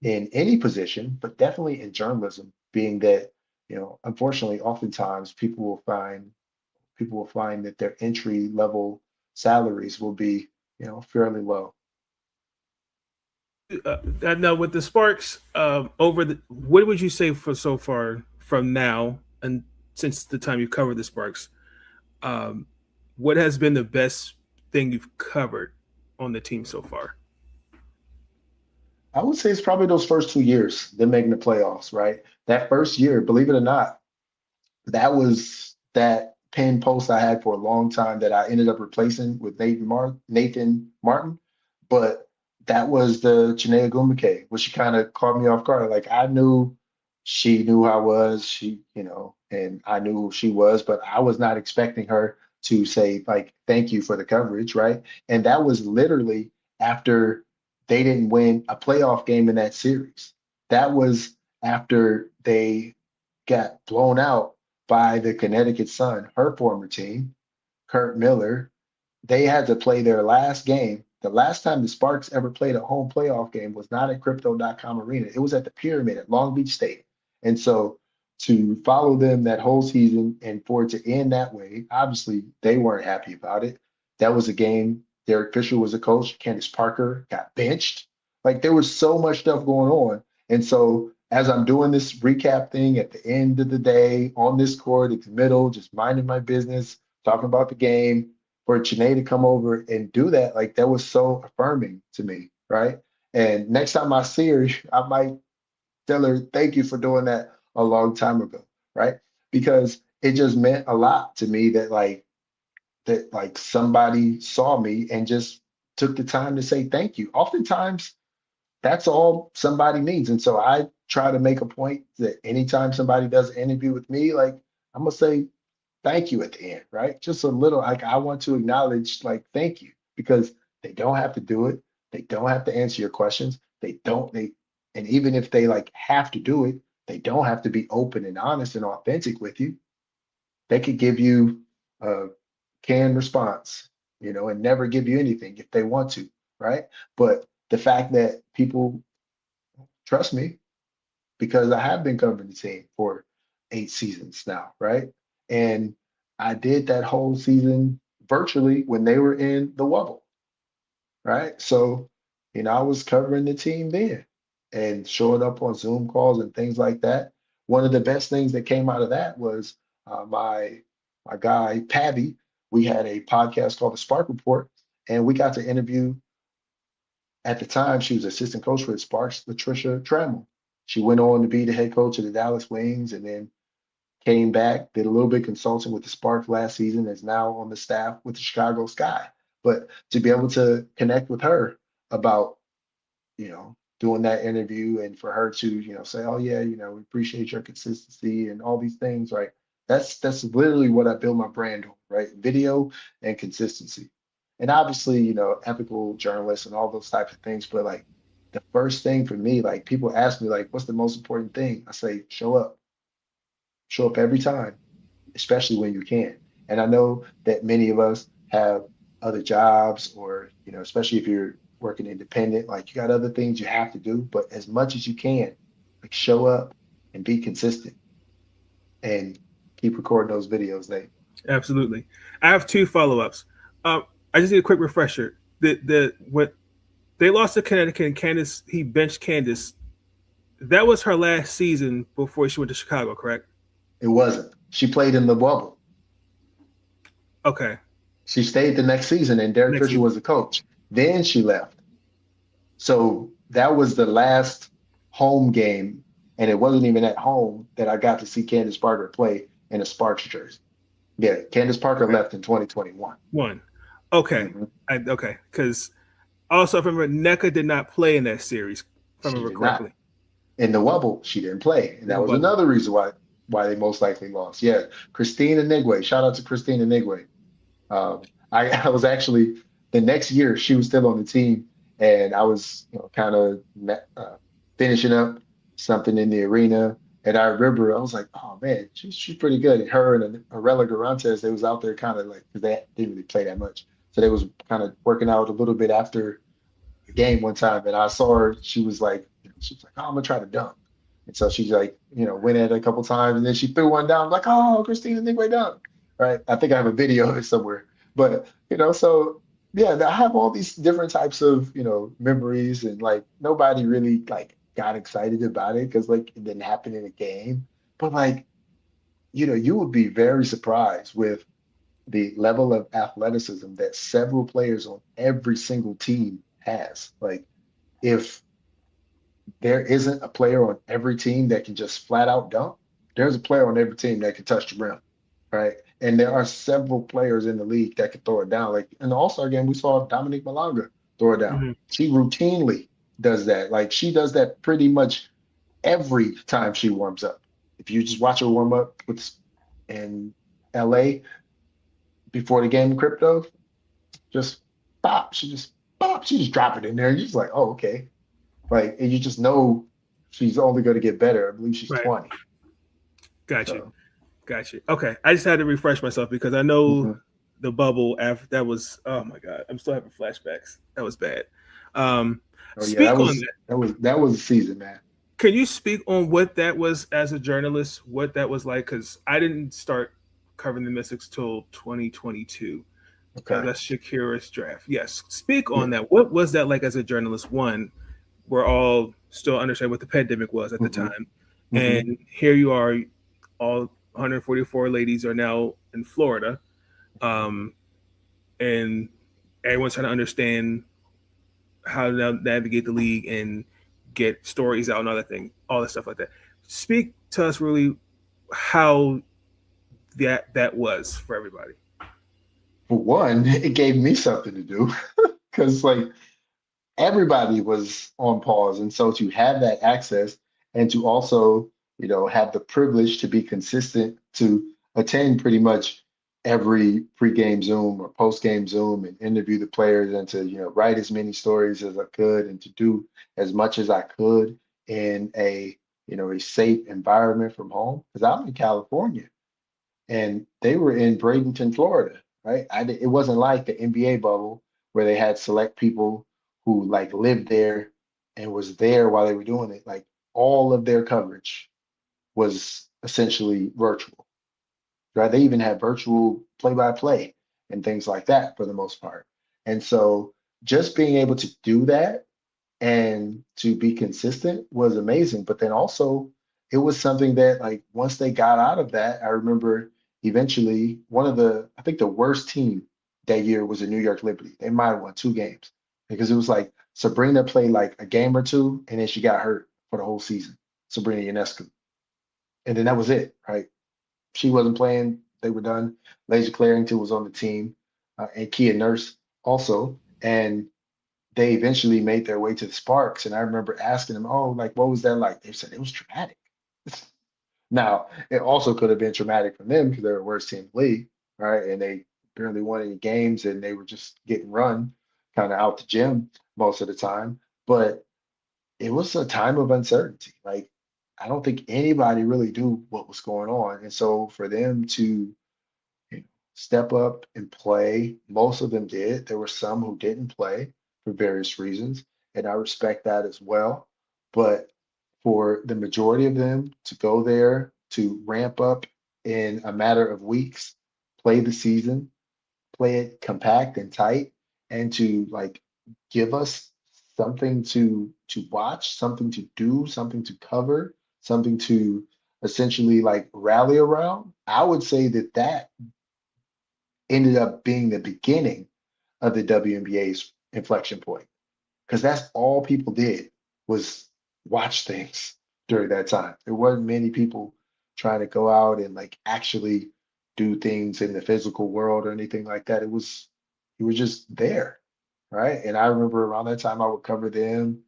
in any position, but definitely in journalism, being that, unfortunately, oftentimes people will find that their entry level salaries will be, fairly low. Now with the Sparks, what would you say for so far from now and since the time you covered the Sparks, um, what has been the best thing you've covered on the team so far? I would say it's probably those first 2 years, them making the playoffs, right? That first year, believe it or not, that was that pin post I had for a long time that I ended up replacing with Nathan Martin. But that was the Chinea Gumake, which she kind of caught me off guard. Like, I knew she knew who I was, and I knew who she was, but I was not expecting her to say, like, thank you for the coverage, right? And that was literally after they didn't win a playoff game in that series. That was after they got blown out by the Connecticut Sun, her former team, Kurt Miller. They had to play their last game. The last time the Sparks ever played a home playoff game was not at Crypto.com Arena. It was at the Pyramid at Long Beach State. And so to follow them that whole season and for it to end that way, obviously they weren't happy about it. That was a game Derek Fisher was a coach. Candace Parker got benched. Like there was so much stuff going on. And so as I'm doing this recap thing at the end of the day on this court, at the middle, just minding my business, talking about the game, for Janae to come over and do that, like that was so affirming to me, right? And next time I see her, I might tell her, thank you for doing that a long time ago, right? Because it just meant a lot to me that like somebody saw me and just took the time to say thank you. Oftentimes, that's all somebody needs. And so I try to make a point that anytime somebody does an interview with me, like I'm gonna say thank you at the end, right? Just a little, like I want to acknowledge, like, thank you, because they don't have to do it. They don't have to answer your questions. And even if they like have to do it, they don't have to be open and honest and authentic with you. They could give you a canned response, and never give you anything if they want to, right? But the fact that people trust me because I have been covering the team for 8 seasons now, right? And I did that whole season virtually when they were in the Wubble, right? So, I was covering the team then and showing up on Zoom calls and things like that. One of the best things that came out of that was my guy, Pabby. We had a podcast called The Spark Report, and we got to interview, at the time, she was assistant coach for the Sparks, Latricia Trammell. She went on to be the head coach of the Dallas Wings and then came back, did a little bit consulting with the Sparks last season, is now on the staff with the Chicago Sky. But to be able to connect with her about, doing that interview and for her to, say, oh yeah, we appreciate your consistency and all these things, right? That's literally what I build my brand on, right? Video and consistency. And obviously, ethical journalists and all those types of things. But like the first thing for me, like people ask me, like, what's the most important thing? I say, show up. Show up every time, especially when you can. And I know that many of us have other jobs or, especially if you're working independent, like you got other things you have to do, but as much as you can, like show up and be consistent and keep recording those videos, Nate. Absolutely. I have 2 follow-ups. I just need a quick refresher. What they lost to Connecticut and Candace, he benched Candace. That was her last season before she went to Chicago, correct? It wasn't. She played in the Wubble. Okay. She stayed the next season, and Derek Fisher was the coach. Then she left. So that was the last home game, and it wasn't even at home that I got to see Candace Parker play in a Sparks jersey. Yeah, Candace Parker left in 2021. Okay. Mm-hmm. Okay. Because also, if I remember, Nneka did not play in that series, if I remember correctly. In the Wubble, she didn't play. And that was another reason why they most likely lost. Yeah, Christina Nigwe. Shout out to Christina Nigwe. I was actually, the next year, she was still on the team, and I was kind of finishing up something in the arena. And I remember I was like, oh man, she's pretty good. And her and Arella Garantes, they was out there kind of like, because they didn't really play that much. So they was kind of working out a little bit after the game one time. And I saw her, she was like, oh, I'm gonna try to dunk. And so she's like, went at it a couple times, and then she threw one down. I'm like, oh, Christina Nigwe dunk. Right. I think I have a video of it somewhere. But, so yeah, I have all these different types of, memories, and like nobody really like got excited about it because like it didn't happen in a game. But like, you would be very surprised with the level of athleticism that several players on every single team has. Like if there isn't a player on every team that can just flat out dunk, there's a player on every team that can touch the rim, right? And there are several players in the league that can throw it down. Like in the All-Star game, we saw Dominique Malanga throw it down. Mm-hmm. She routinely does that. Like she does that pretty much every time she warms up. If you just watch her warm up in LA before the game in Crypto, just pop. She just drop it in there. You're just like, oh, okay. Like, and you just know she's only going to get better. I believe she's 20. Got you. Okay. I just had to refresh myself because I know the bubble after that was, oh my God, I'm still having flashbacks. That was bad. That was a season, man. Can you speak on what that was as a journalist, what that was like? Because I didn't start covering the Mystics till 2022. Okay. That's Shakira's draft. Yes. Speak on that. What was that like as a journalist? One, we're all still understanding what the pandemic was at the time. And here you are, all 144 ladies are now in Florida. And everyone's trying to understand how to navigate the league and get stories out and all that stuff like that. Speak to us really how that was for everybody. For one, it gave me something to do because like everybody was on pause. And so to have that access and to also, have the privilege to be consistent, to attend pretty much every pre-game Zoom or post-game Zoom and interview the players and to, write as many stories as I could and to do as much as I could in a safe environment from home. Because I'm in California and they were in Bradenton, Florida, right? It wasn't like the NBA bubble where they had select people who like lived there and was there while they were doing it. Like all of their coverage was essentially virtual, right? They even had virtual play-by-play and things like that for the most part. And so just being able to do that and to be consistent was amazing. But then also it was something that like once they got out of that, I remember eventually I think the worst team that year was the New York Liberty. They might have won 2 games because it was like Sabrina played like a game or two and then she got hurt for the whole season, Sabrina Ionescu. And then that was it, right? She wasn't playing. They were done. Lasia Clarington was on the team and Kia Nurse also. And they eventually made their way to the Sparks. And I remember asking them, oh, like, what was that like? They said it was traumatic. Now, it also could have been traumatic for them because they're the worst team in the league, right? And they barely won any games and they were just getting run kind of out the gym most of the time. But it was a time of uncertainty. Like, I don't think anybody really knew what was going on. And so for them to step up and play, most of them did. There were some who didn't play for various reasons, and I respect that as well. But for the majority of them to go there, to ramp up in a matter of weeks, play the season, play it compact and tight, and to like give us something to watch, something to do, something to cover, something to essentially like rally around. I would say that ended up being the beginning of the WNBA's inflection point because that's all people did was watch things during that time. There wasn't many people trying to go out and like actually do things in the physical world or anything like that. You were just there, right? And I remember around that time I would cover them.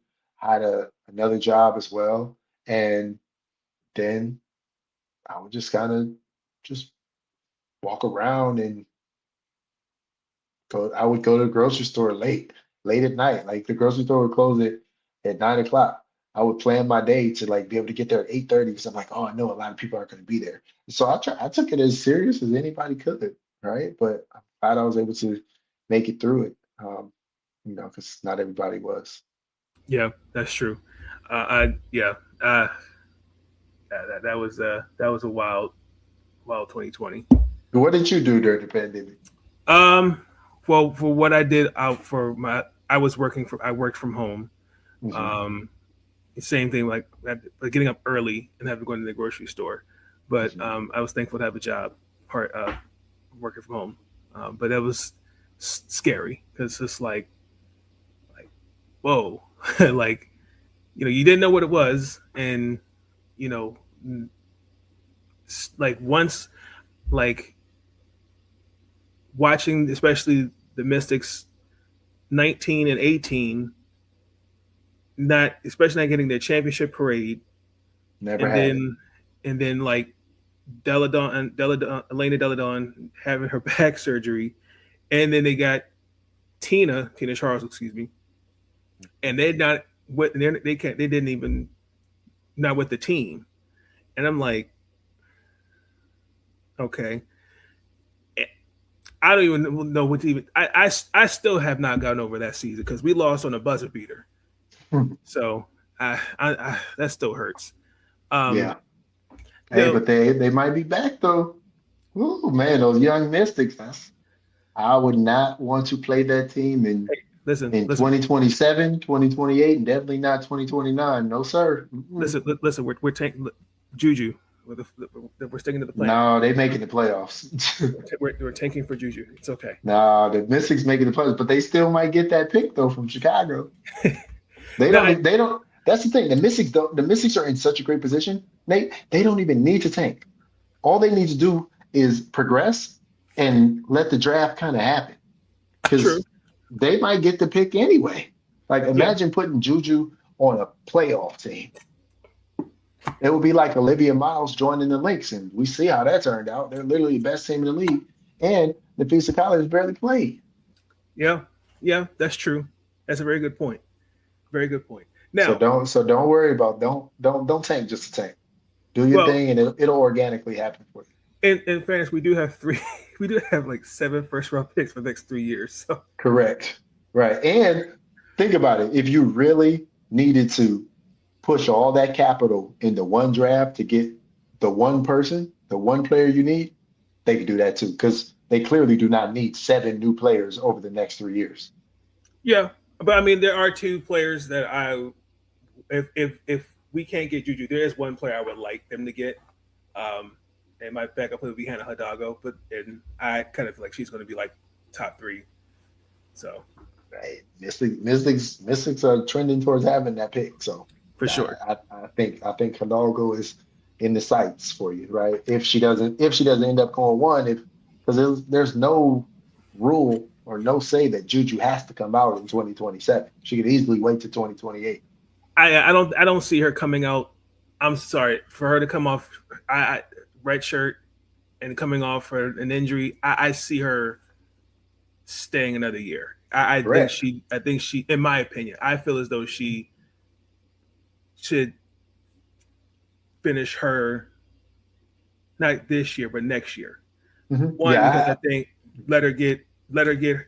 I had another job as well, and then I would just kind of just walk around and I would go to the grocery store late at night. Like the grocery store would close at 9 o'clock. I would plan my day to like be able to get there at 8:30 because I'm like, oh, I know a lot of people aren't going to be there. So I took it as serious as anybody could, right? But I'm glad I was able to make it through it, because not everybody was. Yeah, that's true. That was a wild 2020. What did you do during the pandemic? Well, for what I did I worked from home. Mhm. Same thing, like getting up early and having to go into the grocery store. But I was thankful to have a job part of working from home. But that was scary because it's like, whoa, like, you didn't know what it was. And, like once, like watching, especially the Mystics 19 and 18, especially not getting their championship parade. Never had it. And then like Elena Delle Donne having her back surgery, and then they got Tina Charles, excuse me, and they didn't even not with the team, and I'm like, okay, I don't even know what to even. I still have not gotten over that season because we lost on a buzzer beater, so I that still hurts. Yeah. Hey, but they might be back though. Ooh, man, those young Mystics. I would not want to play that team Listen, in listen, 2027, 2028, and definitely not 2029. No, sir. listen. We're taking Juju. We're sticking to the plan. No, they making the playoffs. We're tanking for Juju. It's okay. No, the Mystics making the playoffs, but they still might get that pick though from Chicago. They No, don't. They don't. That's the thing. The Mystics don't. The Mystics are in such a great position. They don't even need to tank. All they need to do is progress and let the draft kind of happen True. because they might get the pick anyway. Like imagine putting Juju on a playoff team. It would be like Olivia Miles joining the Lynx, and we see how that turned out. They're literally the best team in the league, and the Napheesa College barely played. Yeah, that's true. That's a very good point. Very good point. Now, So don't worry about don't tank just to tank. Do your thing, and it'll organically happen for you. in fairness, we do have we do have like 7 first-round picks for the next 3 years. So Correct. Right. And think about it. If you really needed to push all that capital into one draft to get the one person, the one player you need, they could do that too. Because they clearly do not need 7 new players over the next 3 years. yeah, but I mean, there are 2 players that if we can't get Juju, there is one player I would like them to get. And my backup would be Hannah Hidalgo, and I kind of feel like she's going to be like top 3. So Right. Mystics are trending towards having that pick. So for sure, I think Hidalgo is in the sights for you, right? If she doesn't end up going 1, because there's no rule or no say that Juju has to come out in 2027. She could easily wait to 2028. I don't see her coming out. I'm sorry for her to come off red shirt and coming off for an injury. I see her staying another year. I think she, in my opinion, I feel as though she should finish her not this year but next year. Mhm. One, Yeah, because I think let her get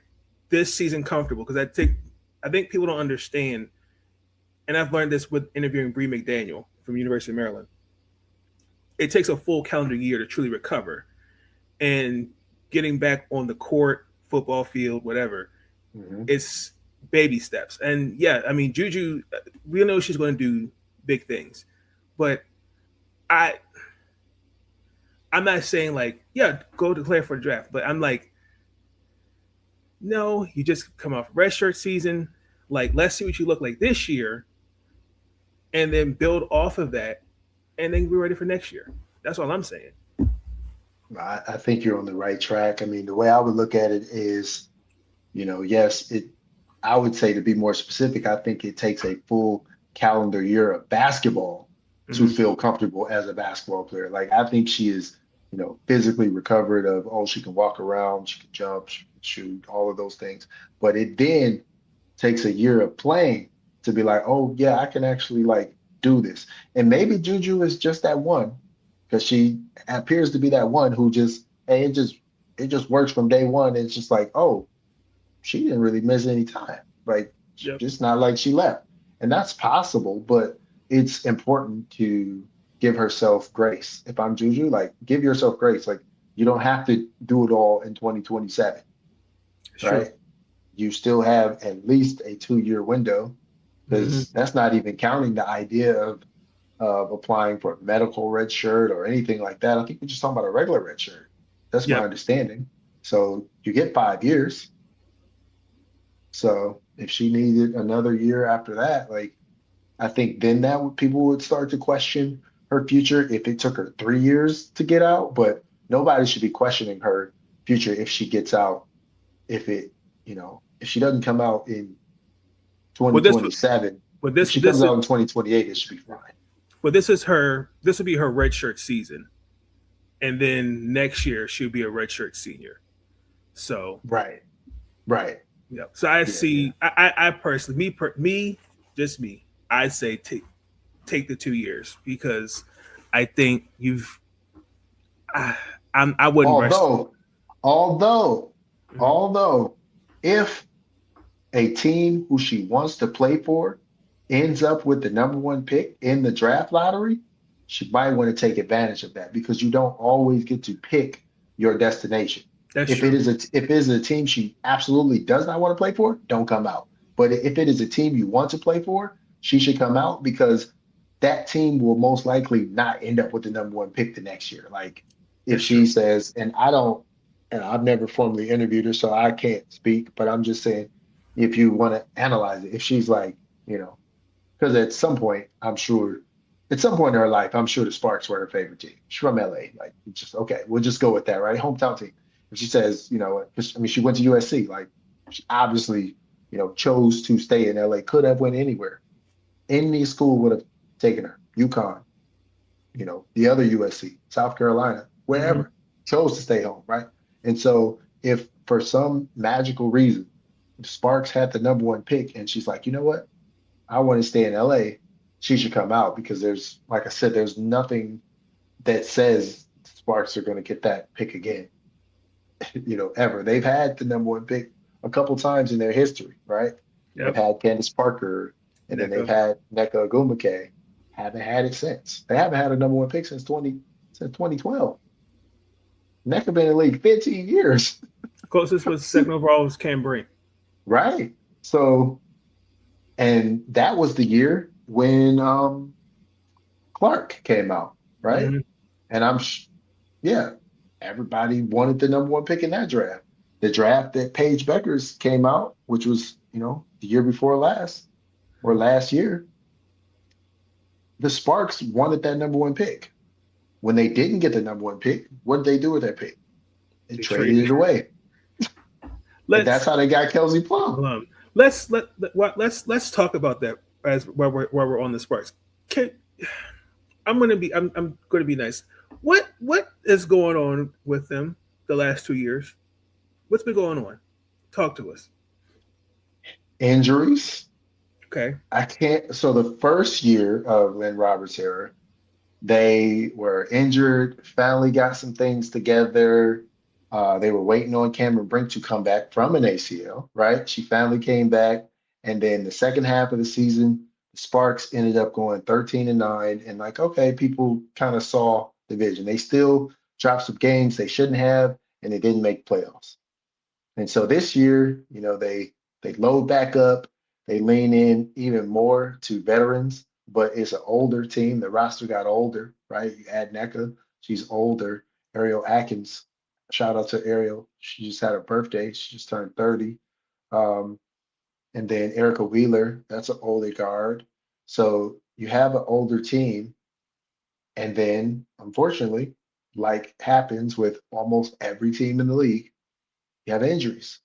this season comfortable, because I think people don't understand, and I've learned this with interviewing Bree McDaniel from University of Maryland. It takes a full calendar year to truly recover, and getting back on the court, football field, whatever. Mhm. It's baby steps. And yeah, I mean, Juju, we know she's going to do big things, but I'm not saying like, yeah, go declare for the draft, but I'm like, no, you just come off red shirt season. Like, let's see what you look like this year, and then build off of that, and then we're ready for next year. That's all I'm saying. I think you're on the right track. I mean, the way I would look at it is, yes, I would say, to be more specific, I think it takes a full calendar year of basketball to feel comfortable as a basketball player. Like, I think she is, physically recovered of, she can walk around, she can jump, she can shoot, all of those things. But it then takes a year of playing to be like, oh yeah, I can actually like do this. And maybe Juju is just that one, because she appears to be that one who just, hey, it just works from day one. It's just like, oh, she didn't really miss any time. Like, just not like she left. And that's possible, but it's important to give herself grace. If I'm Juju, like, give yourself grace. Like, you don't have to do it all in 2027, right? You still have at least a 2-year window, because that's not even counting the idea of applying for a medical red shirt or anything like that. I think we're just talking about a regular red shirt. That's my understanding. So you get 5 years. So if she needed another year after that, like, I think then people would start to question her future if it took her 3 years to get out. But nobody should be questioning her future if she gets out. If she doesn't come out in 2027, if she comes out in 2028, it should be fine. But this will be her redshirt season, and then next year she'll be a redshirt senior. So right. Yeah. So I see. Yeah. I personally, I say take the 2 years, because I think I wouldn't. Although, if a team who she wants to play for ends up with the number 1 pick in the draft lottery, she might want to take advantage of that, because you don't always get to pick your destination. That's If true. it is a team she absolutely does not want to play for, don't come out. But if it is a team you want to play for, she should come out because that team will most likely not end up with the number one pick the next year. Like if That's true. she says, and I've never formally interviewed her, so I can't speak, but I'm just saying, if you want to analyze it, if she's like, because at some point in her life, I'm sure the Sparks were her favorite team. She's from LA. Like, just okay, we'll just go with that, right? Hometown team. If she says, 'cause, I mean, she went to USC. Like, she obviously, chose to stay in LA. Could have went anywhere. Any school would have taken her. UConn, the other USC, South Carolina, Mhm. wherever. Chose to stay home, right? And so, if for some magical reason, Sparks had the number one pick, and she's like, you know what? I want to stay in LA, she should come out because like I said, there's nothing that says Sparks are going to get that pick again, ever. They've had the number one pick a couple times in their history, right? They've Yep. had Candace Parker, and then they've Nneka. had Nneka Ogwumike. Haven't had it since. They haven't had a number one pick since 2012. Nneka been in the league 15 years, Closest was second overall was Cam Brink. right? So, and that was the year when Clark came out, right? Mhm. And yeah, everybody wanted the number one pick in that draft. The draft that Paige Beckers came out, which was, the year before last or last year, the Sparks wanted that number one pick. When they didn't get the number one pick, what did they do with that pick? They They traded traded. it away. And that's Let's how they got Kelsey Plum. let's talk about that as while we're on the Sparks. Can, I'm gonna be nice. What is going on with them the last 2 years? What's been going on? Talk to us. Injuries. Okay. I can't. So the first year of Lynn Roberts' era, they were injured, finally got some things together. They were waiting on Cameron Brink to come back from an ACL, right? She finally came back. And then the second half of the season, the Sparks ended up going 13-9. And like, okay, people kind of saw the vision. They still dropped some games they shouldn't have, and they didn't make playoffs. And so this year, they load back up, they lean in even more to veterans, but it's an older team. The roster got older, right? You add NECA, she's older. Ariel Atkins, shout out to Ariel. She just had her birthday. She just turned 30. Um, and then Erica Wheeler, that's an older guard. So you have an older team. And then, unfortunately, like happens with almost every team in the league, you have injuries.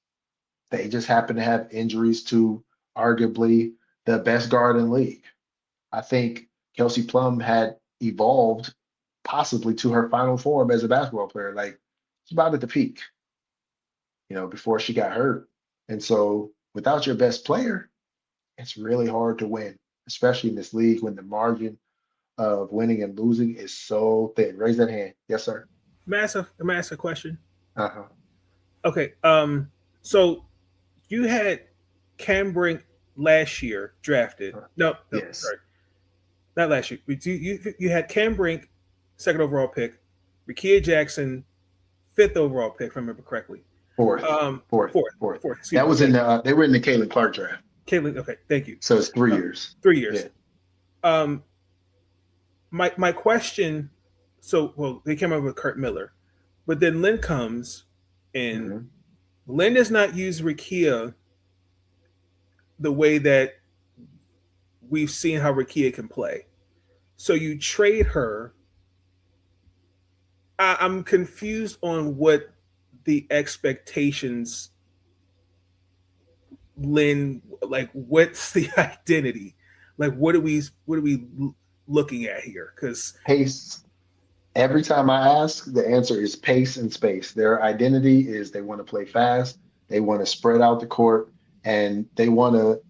They just happen to have injuries to arguably the best guard in the league. I think Kelsey Plum had evolved possibly to her final form as a basketball player. Like she's about at the peak, before she got hurt. And so without your best player, it's really hard to win, especially in this league when the margin of winning and losing is so thin. Raise that hand. Yes, sir. Massive question. Uh-huh. Okay. So you had Cam Brink last year drafted. No, Yes. sorry, not last year. You had Cam Brink, second overall pick, Rickea Jackson, fifth overall pick, if I remember correctly. Fourth. Fourth. That was in they were in the Caitlin Clark draft. Caitlin. Okay, thank you. So it's 3 years. 3 years. Yeah. My question. So they came up with Kurt Miller, but then Lynn comes, and Mhm. Lynn does not use Rickea the way that we've seen how Rickea can play. So you trade her. I'm confused on what the expectations, Lynn, like what's the identity? Like what are we looking at here? Because Pace. Every time I ask, the answer is pace and space. Their identity is they want to play fast, they want to spread out the court, and they want to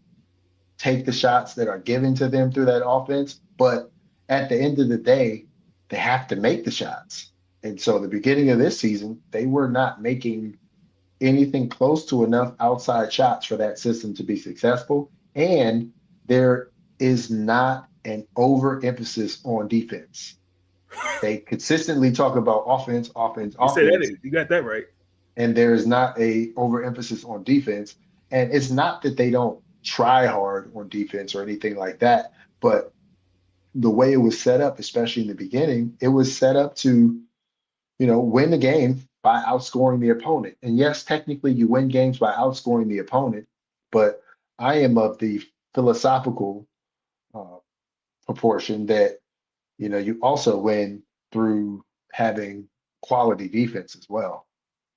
take the shots that are given to them through that offense. But at the end of the day, they have to make the shots. And so the beginning of this season, they were not making anything close to enough outside shots for that system to be successful. And there is not an overemphasis on defense. They consistently talk about offense. you said that, you got that right. and there is not a overemphasis on defense. And it's not that they don't try hard on defense or anything like that, but the way it was set up, especially in the beginning, it was set up to, win the game by outscoring the opponent. And yes, technically you win games by outscoring the opponent, but I am of the philosophical uh, proportion that, you also win through having quality defense as well,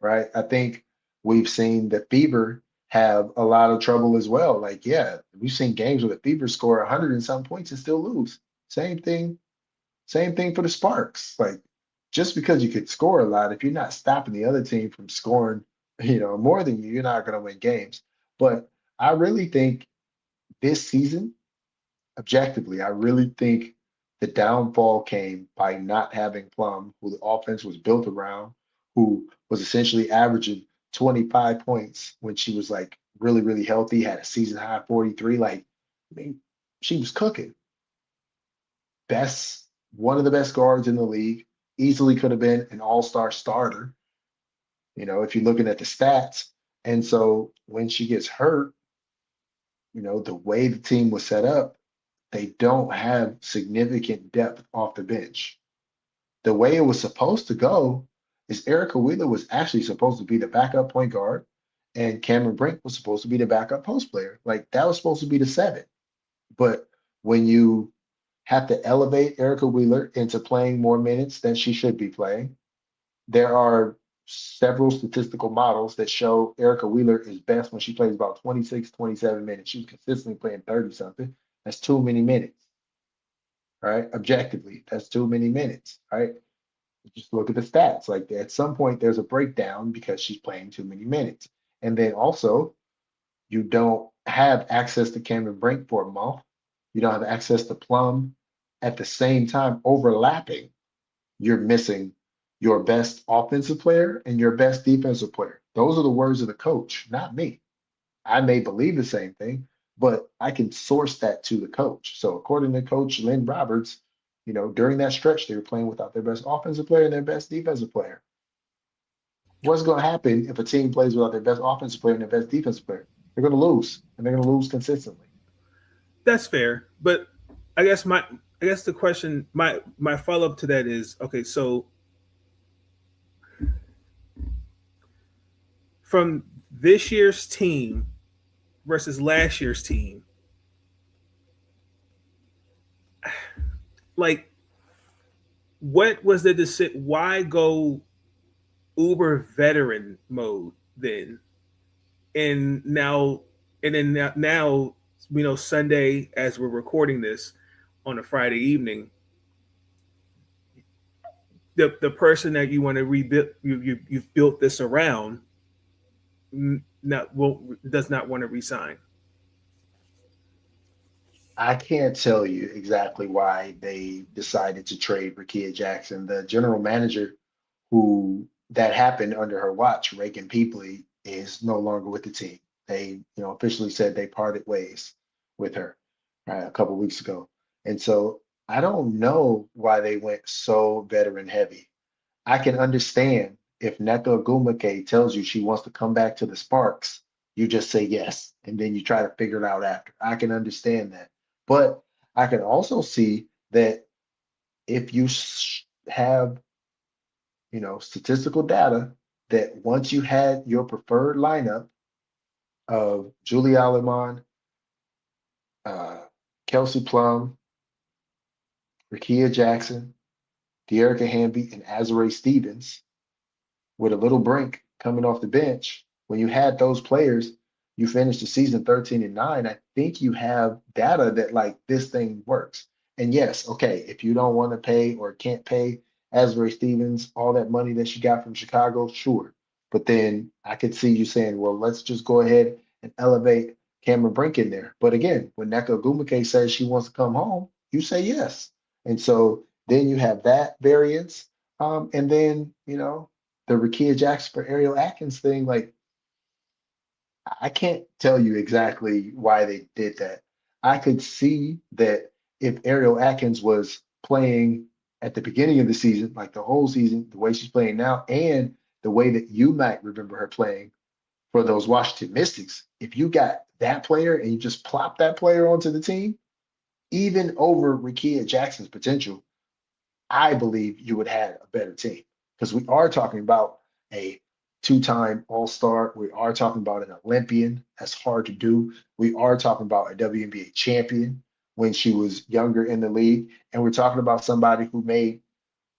right? I think we've seen the Fever have a lot of trouble as well. Like, yeah, we've seen games where the Fever score 100 and some points and still lose. Same thing for the Sparks. Like, just because you could score a lot, if you're not stopping the other team from scoring, more than you, you're not going to win games. But I really think this season, objectively, I really think the downfall came by not having Plum, who the offense was built around, who was essentially averaging 25 points when she was like really, really healthy, had a season high 43. Like, I mean, she was cooking. One of the best guards in the league, easily could have been an all-star starter, if you're looking at the stats. And so when she gets hurt, the way the team was set up, they don't have significant depth off the bench. The way it was supposed to go is Erica Wheeler was actually supposed to be the backup point guard, and Cameron Brink was supposed to be the backup post player. Like, that was supposed to be the seven. But when you have to elevate Erica Wheeler into playing more minutes than she should be playing, there are several statistical models that show Erica Wheeler is best when she plays about 26, 27 minutes. She's consistently playing 30 something. That's too many minutes, right? Objectively, that's too many minutes, right? Just look at the stats. Like, at some point, there's a breakdown because she's playing too many minutes. And then also, you don't have access to Cameron Brink for a month. You don't have access to Plum. At the same time, overlapping, you're missing your best offensive player and your best defensive player. Those are the words of the coach, not me. I may believe the same thing, but I can source that to the coach. So according to Coach Lynn Roberts, during that stretch, they were playing without their best offensive player and their best defensive player. What's going to happen if a team plays without their best offensive player and their best defensive player? They're going to lose, and they're going to lose consistently. That's fair, but I guess the question, my follow up to that is, okay, so from this year's team versus last year's team, like, what was the decision? Why go uber veteran mode then? And now, Sunday, as we're recording this on a Friday evening, the person that you want to rebuild, you've built this around, does not want to resign. I can't tell you exactly why they decided to trade Rickea Jackson. The general manager who that happened under her watch, Reagan Peapley, is no longer with the team. They, officially said they parted ways with her a couple weeks ago. And so I don't know why they went so veteran heavy. I can understand if Nneka Ogwumike tells you she wants to come back to the Sparks, you just say yes, and then you try to figure it out after. I can understand that. But I can also see that if you have, statistical data that once you had your preferred lineup of Julie Aleman, Kelsey Plum, Rickea Jackson, Dearica Hamby, and Azurá Stevens, with a little Brink coming off the bench, when you had those players, you finished the season 13-9. I think you have data that, like, this thing works. And yes, okay, if you don't want to pay or can't pay Azurá Stevens all that money that she got from Chicago, sure. But then I could see you saying, well, let's just go ahead and elevate Cameron Brink in there. But again, when Nneka Ogwumike says she wants to come home, you say yes. And so then you have that variance. And then, the Rickea Jackson for Ariel Atkins thing, like, I can't tell you exactly why they did that. I could see that if Ariel Atkins was playing at the beginning of the season, like the whole season, the way she's playing now, and the way that you might remember her playing for those Washington Mystics, if you got that player and you just plop that player onto the team, even over Rickea Jackson's potential, I believe you would have a better team. Because we are talking about a two-time All-Star. We are talking about an Olympian. That's hard to do. We are talking about a WNBA champion when she was younger in the league. And we're talking about somebody who made,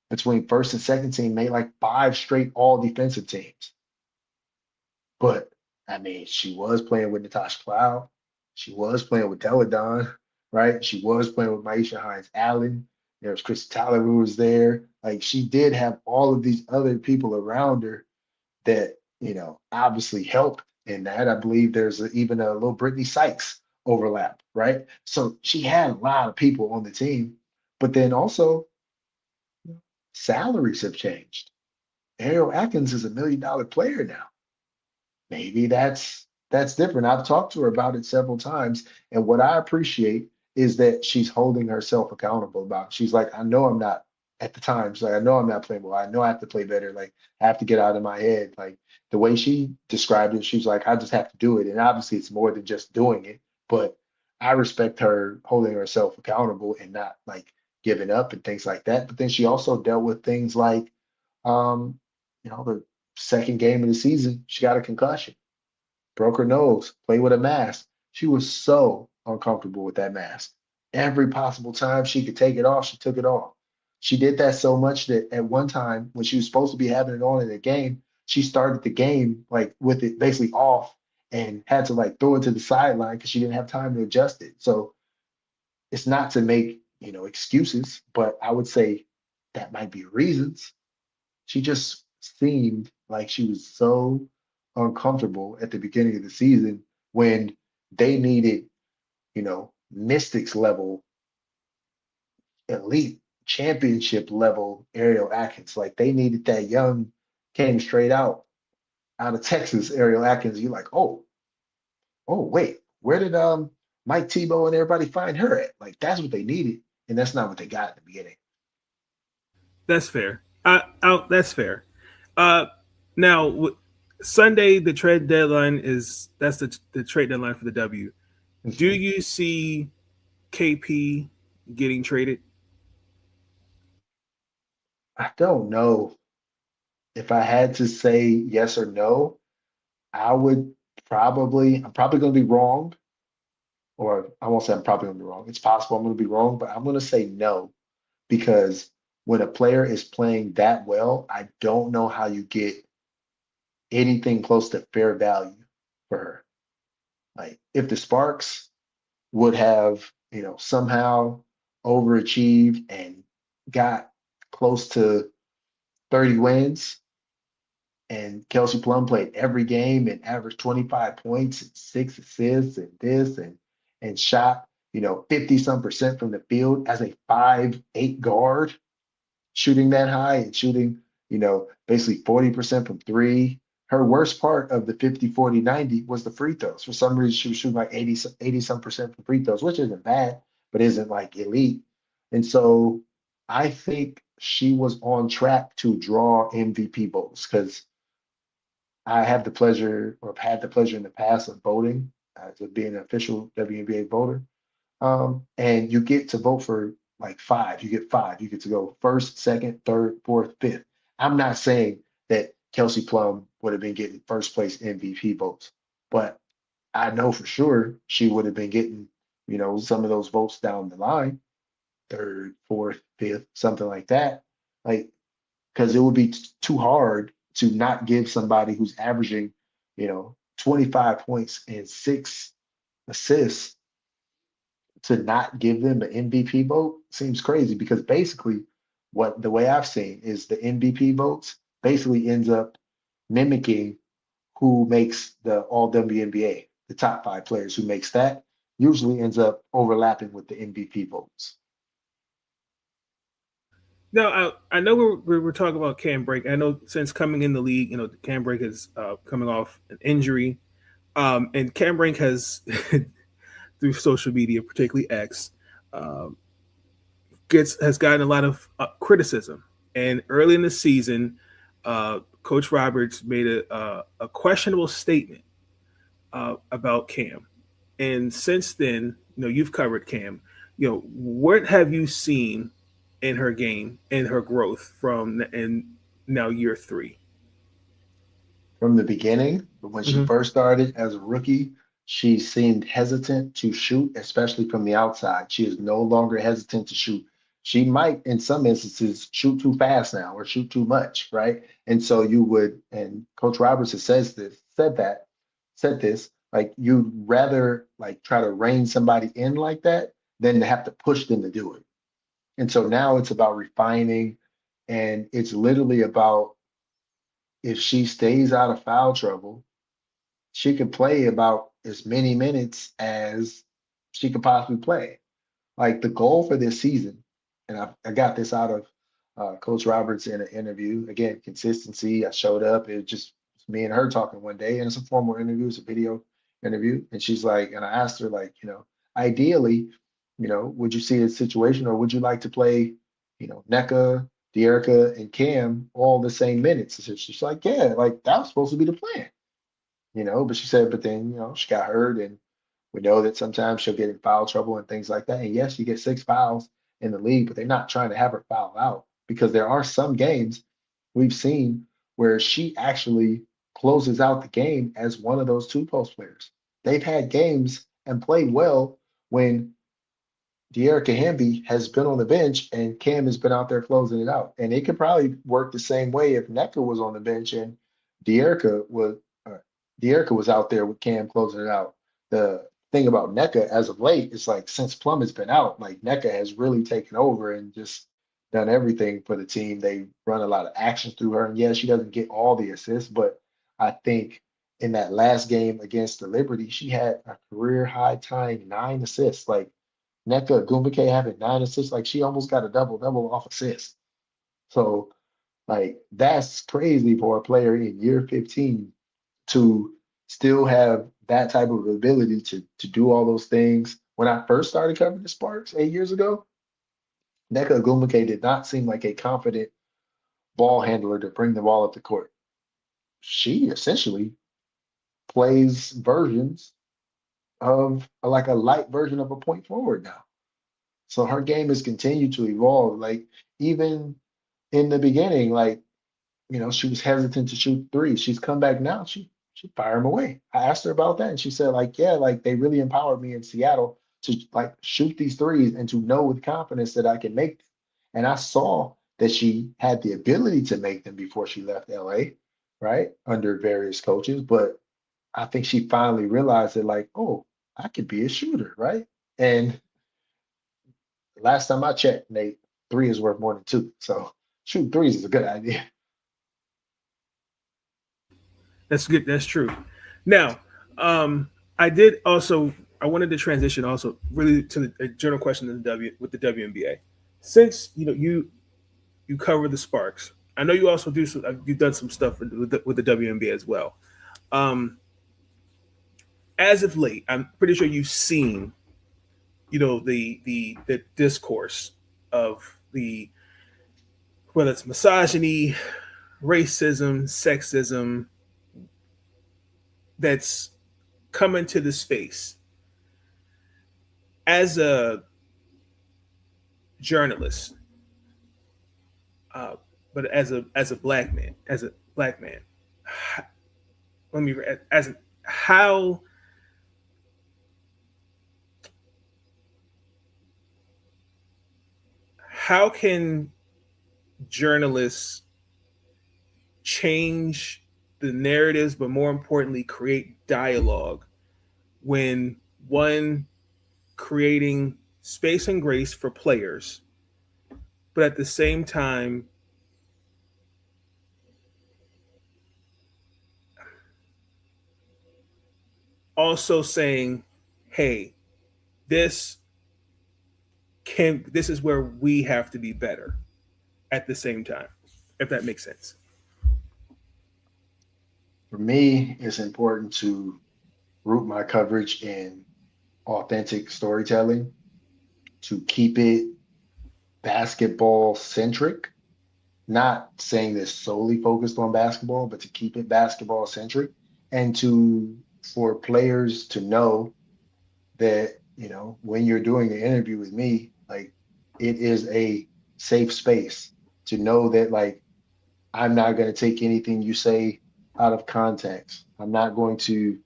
between first and second team, made like 5 straight all-defensive teams. But, I mean, she was playing with Natasha Cloud. She was playing with Deladon, right? She was playing with Maisha Hines-Allen. There was Chris Tyler who was there. Like, she did have all of these other people around her that, obviously helped in that. I believe there's even a little Brittany Sykes overlap, right? So she had a lot of people on the team. But then also, salaries have changed. Ariel Atkins is $1 million player now. Maybe that's different. I've talked to her about it several times, and what I appreciate is that she's holding herself accountable about it. She's like, I know I'm not at the time. She's like, I know I'm not playing well. I know I have to play better. Like, I have to get out of my head. Like, the way she described it, she's like, I just have to do it. And obviously, it's more than just doing it, but I respect her holding herself accountable and not like giving up and things like that. But then she also dealt with things like, the second game of the season, she got a concussion, broke her nose, played with a mask. She was so uncomfortable with that mask. Every possible time she could take it off, she took it off. She did that so much that at one time, when she was supposed to be having it on in the game, she started the game like with it basically off and had to like throw it to the sideline because she didn't have time to adjust it. So it's not to make, excuses, but I would say that might be reasons. She just seemed like she was so uncomfortable at the beginning of the season when they needed, Mystics level, elite championship level Ariel Atkins. Like they needed that young, came straight out of Texas, Ariel Atkins. You're like, wait, where did Mike Tebow and everybody find her at? Like that's what they needed, and that's not what they got at the beginning. That's fair. That's fair. Now Sunday, the trade deadline that's the trade deadline for the W. Do you see KP getting traded? I don't know. If I had to say yes or no, I'm probably going to be wrong, or I won't say I'm probably going to be wrong. It's possible I'm going to be wrong, but I'm going to say no because when a player is playing that well, I don't know how you get anything close to fair value for her. Like if the Sparks would have, somehow overachieved and got close to 30 wins, and Kelsey Plum played every game and averaged 25 points and 6 assists and this and shot, 50 some percent from the field as a 5'8" guard, shooting that high and shooting, basically 40% from three. Her worst part of the 50, 40, 90 was the free throws. For some reason, she was shooting like 80 some percent from free throws, which isn't bad, but isn't like elite. And so I think she was on track to draw MVP votes because I have the pleasure or have had the pleasure in the past of voting to being an official WNBA voter. And you get to vote for like 5. You get 5. You get to go first, second, third, fourth, fifth. I'm not saying that Kelsey Plum would have been getting first place MVP votes, but I know for sure she would have been getting, some of those votes down the line, third, fourth, fifth, something like that. Like, because it would be too hard to not give somebody who's averaging, 25 points and 6 assists to not give them an MVP vote seems crazy because basically what the way I've seen is the MVP votes basically ends up mimicking who makes the all WNBA, the top 5 players who makes that usually ends up overlapping with the MVP votes. No, I know we're talking about Cam Brink. I know since coming in the league, Cam Brink is coming off an injury, and Cam Brink has through social media, particularly X, has gotten a lot of criticism. And early in the season, Coach Roberts made a questionable statement about Cam, and since then, you've covered Cam. What have you seen in her game and her growth from and now year 3? From the beginning, when she Mm-hmm. first started as a rookie, she seemed hesitant to shoot, especially from the outside. She is no longer hesitant to shoot. She might, in some instances, shoot too fast now or shoot too much, right? And so you would, and Coach Roberts has said this, like you'd rather like try to rein somebody in like that than to have to push them to do it. And so now it's about refining, and it's literally about if she stays out of foul trouble, she could play about as many minutes as she could possibly play. Like the goal for this season, and I got this out of Coach Roberts in an interview. Again, consistency. I showed up. It was just me and her talking one day, and it's a formal interview, it's a video interview. And she's like, and I asked her, like, ideally, would you see a situation, or would you like to play, NECA, De'Erica, and Cam all the same minutes? So she's like, yeah, like that was supposed to be the plan, but she said, but then, she got hurt, and we know that sometimes she'll get in foul trouble and things like that. And yes, you get 6 fouls in the league, but they're not trying to have her foul out, because there are some games we've seen where she actually closes out the game as one of those 2-post players. They've had games and played well when De'Erica Hamby has been on the bench and Cam has been out there closing it out. And it could probably work the same way if NECA was on the bench and De'Erica was De'Erica was out there with Cam closing it out. The thing about NECA as of late is like since Plum has been out, like NECA has really taken over and just done everything for the team. They run a lot of actions through her. And yeah, she doesn't get all the assists, but I think in that last game against the Liberty, she had a career high tying 9 assists. Like NECA Gumbake having 9 assists, like she almost got a double off assists. So like that's crazy for a player in year 15 to still have that type of ability to do all those things. When I first started covering the Sparks 8 years ago, NECA Gumbake did not seem like a confident ball handler to bring the ball up the court. She essentially plays versions of like a light version of a point forward now. So her game has continued to evolve. Like even in the beginning, like she was hesitant to shoot threes. She's come back now. She fire them away. I asked her about that, and she said, like, yeah, like they really empowered me in Seattle to like shoot these threes and to know with confidence that I can make them. And I saw that she had the ability to make them before she left LA, right? Under various coaches. But I think she finally realized that, like, oh, I could be a shooter, right? And last time I checked, Nate, 3 is worth more than 2. So shooting threes is a good idea. That's good. That's true. Now, I wanted to transition also really to the general question of with the WNBA. Since you cover the Sparks, I know you also you've done some stuff with the WNBA as well. As of late, I'm pretty sure you've seen the discourse of whether it's misogyny, racism, sexism that's coming to the space. As a journalist, but as a black man, let me how can journalists change the narratives, but more importantly, create dialogue when one creating space and grace for players, but at the same time also saying, hey, this is where we have to be better at the same time, if that makes sense. For me, it's important to root my coverage in authentic storytelling, to keep it basketball centric, not saying this solely focused on basketball, but to keep it basketball centric and for players to know that, when you're doing the interview with me, like it is a safe space to know that like I'm not going to take anything you say out of context. I'm not going to,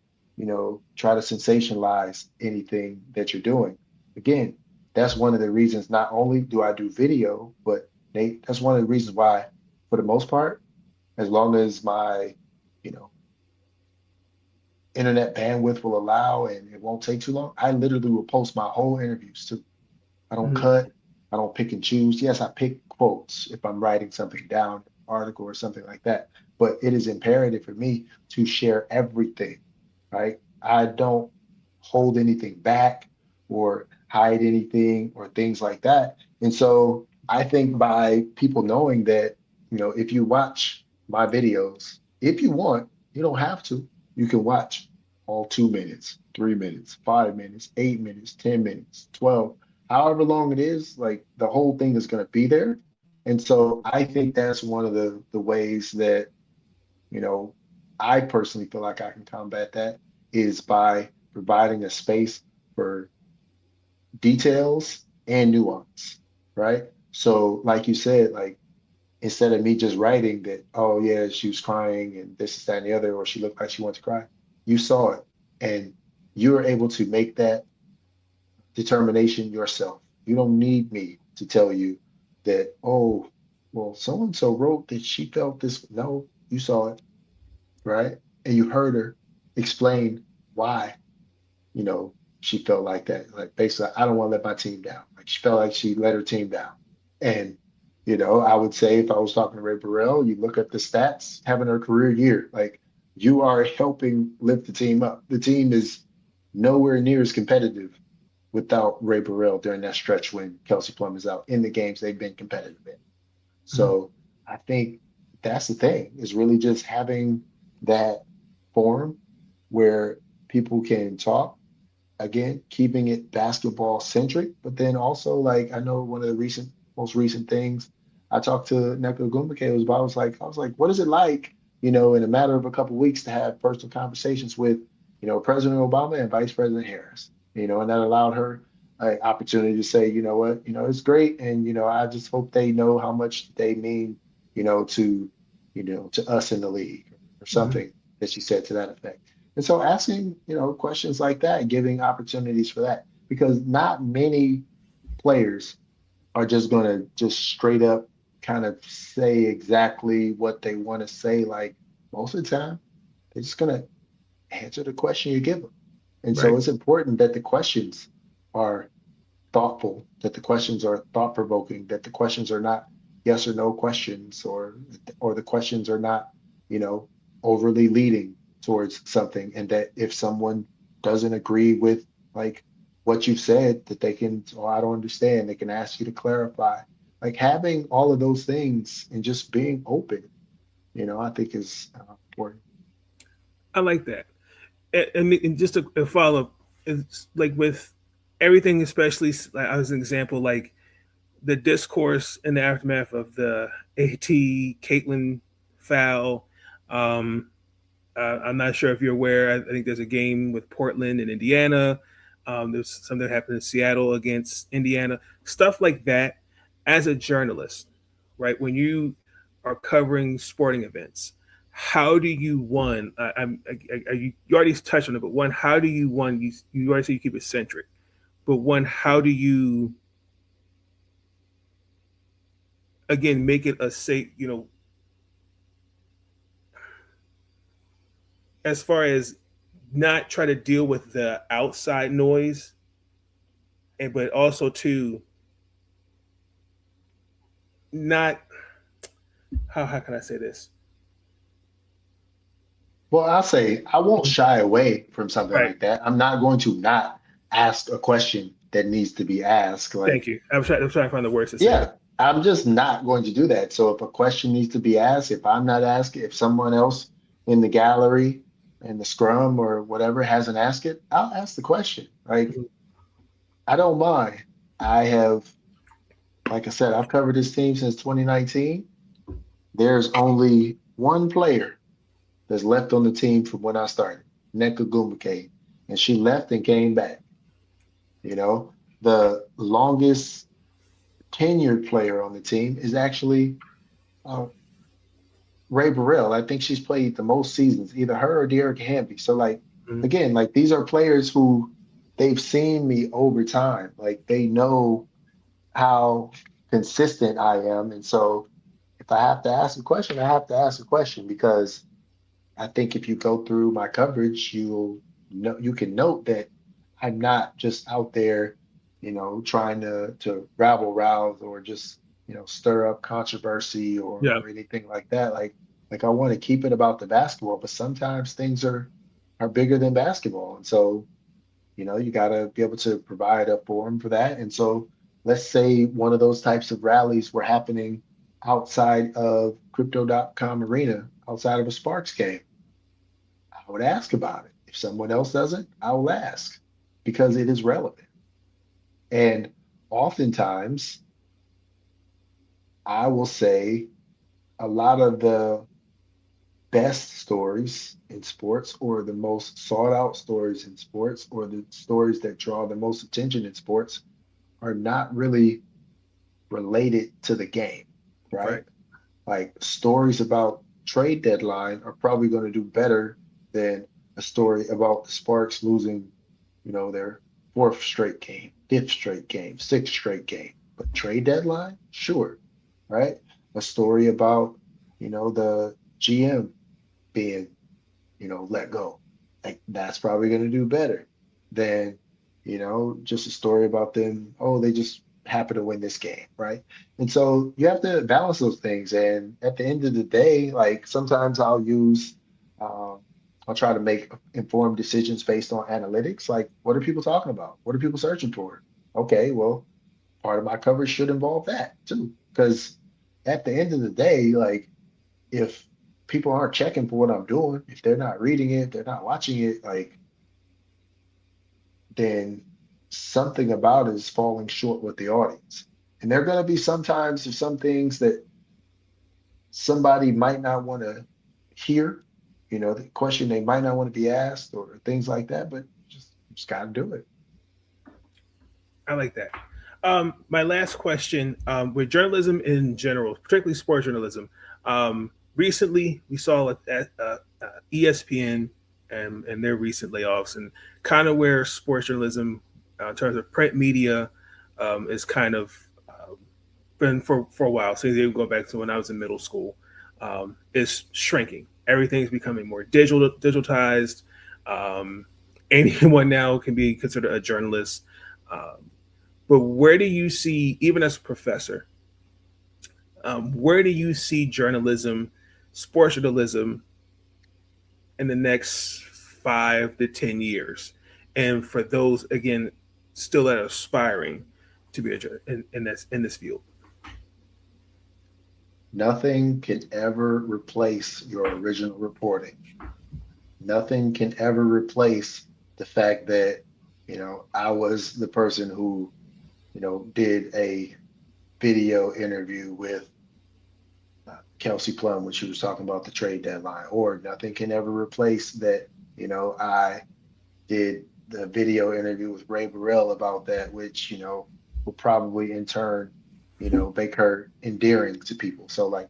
try to sensationalize anything that you're doing. Again, that's one of the reasons not only do I do video, but Nate, that's one of the reasons why, for the most part, as long as my, you know, internet bandwidth will allow and it won't take too long, I literally will post my whole interviews too. I don't cut, I don't pick and choose. Yes, I pick quotes if I'm writing something down, article or something like that. But it is imperative for me to share everything, right? I don't hold anything back or hide anything or things like that. And so I think by people knowing that, if you watch my videos, if you want, you don't have to. You can watch all 2 minutes, 3 minutes, 5 minutes, 8 minutes, 10 minutes, 12, however long it is, like the whole thing is going to be there. And so I think that's one of the ways that, I personally feel like I can combat that is by providing a space for details and nuance, right? So like you said, like instead of me just writing that, oh yeah, she was crying and this, that, and the other, or she looked like she wanted to cry, you saw it and you were able to make that determination yourself. You don't need me to tell you that, oh, well, so-and-so wrote that she felt this. No, you saw it, right? And you heard her explain why, she felt like that. Like basically, I don't want to let my team down. Like she felt like she let her team down. And, I would say if I was talking to Ray Burrell, you look at the stats, having her career year, like you are helping lift the team up. The team is nowhere near as competitive without Ray Burrell during that stretch when Kelsey Plum is out in the games they've been competitive in. So I think that's the thing, is really just having that forum where people can talk, again, keeping it basketball centric, but then also like I know one of the most recent things I talked to Nneka Ogwumike about, I was like, what is it like, in a matter of a couple of weeks to have personal conversations with, President Obama and Vice President Harris, and that allowed her an opportunity to say, you know what, it's great. And, I just hope they know how much they mean, to us in the league or something that she said to that effect. And so asking, questions like that, giving opportunities for that, because not many players are just going to just straight up kind of say exactly what they want to say. Like most of the time, they're just going to answer the question you give them. And so it's important that the questions are thoughtful, that the questions are thought provoking, that the questions are not yes or no questions, or the questions are not, overly leading towards something, and that if someone doesn't agree with like what you've said, that they can, oh, I don't understand, they can ask you to clarify. Like having all of those things and just being open, I think is important. I like that. And just a follow up, it's like with everything, especially as an example, like the discourse in the aftermath of the AT Caitlin foul. I'm not sure if you're aware. I think there's a game with Portland and Indiana. There's something that happened in Seattle against Indiana. Stuff like that. As a journalist, right? When you are covering sporting events, how do you you already touched on it, but one, how do you you already say you keep it centric, but one, how do you again make it a safe, as far as not try to deal with the outside noise, but also to not how can I say this? Well, I'll say I won't shy away from something like that. I'm not going to not ask a question that needs to be asked. Like, thank you. I'm trying to find the words to say. Yeah, I'm just not going to do that. So if a question needs to be asked, if I'm not asking, if someone else in the gallery, in the scrum or whatever hasn't asked it, I'll ask the question. Like, I don't mind. I have, like I said, I've covered this team since 2019. there's only one player that's left on the team from when I started, Nneka Ogwumike, and she left and came back. You know, the longest tenured player on the team is actually uh, Ray Burrell. I think she's played the most seasons, either her or Derek Hamby. So like Mhm. again, like these are players who they've seen me over time. Like they know how consistent I am. And so if I have to ask a question, I have to ask a question because I think if you go through my coverage, you'll know you can note that I'm not just out there, trying to rabble rouse or just, stir up controversy or Yeah. or anything like that. Like I want to keep it about the basketball, but sometimes things are bigger than basketball. And so, you gotta be able to provide a forum for that. And so let's say one of those types of rallies were happening outside of crypto.com arena, outside of a Sparks game. I would ask about it. If someone else doesn't, I will ask because it is relevant. And oftentimes, I will say a lot of the best stories in sports, or the most sought out stories in sports, or the stories that draw the most attention in sports, are not really related to the game, right? Right. Like stories about trade deadline are probably going to do better than a story about the Sparks losing, their fourth straight game, fifth straight game, sixth straight game. But trade deadline, sure, right? A story about, the GM being, let go. Like that's probably going to do better than, just a story about them. Oh, they just happen to win this game, right? And so you have to balance those things. And at the end of the day, like sometimes um, I'll try to make informed decisions based on analytics. Like, what are people talking about? What are people searching for? Okay, well, part of my coverage should involve that too, because at the end of the day, like if people aren't checking for what I'm doing, if they're not reading it, they're not watching it, like then something about it is falling short with the audience. And there are going to be sometimes there's some things that somebody might not want to hear, the question they might not want to be asked or things like that, but just got to do it. I like that. My last question, with journalism in general, particularly sports journalism, recently we saw ESPN and their recent layoffs, and kind of where sports journalism, in terms of print media, is kind of been for a while, since they go back to when I was in middle school, is shrinking. Everything's becoming more digitalized. Um, anyone now can be considered a journalist. Um, but where do you see, even as a professor, where do you see journalism, sports journalism, in the next 5 to 10 years? And for those again, still that are aspiring to be in this field. Nothing can ever replace your original reporting. Nothing can ever replace the fact that, I was the person who, did a video interview with Kelsey Plum when she was talking about the trade deadline, or nothing can ever replace that, I did the video interview with Ray Burrell about that, which, will probably in turn, make her endearing to people. So like,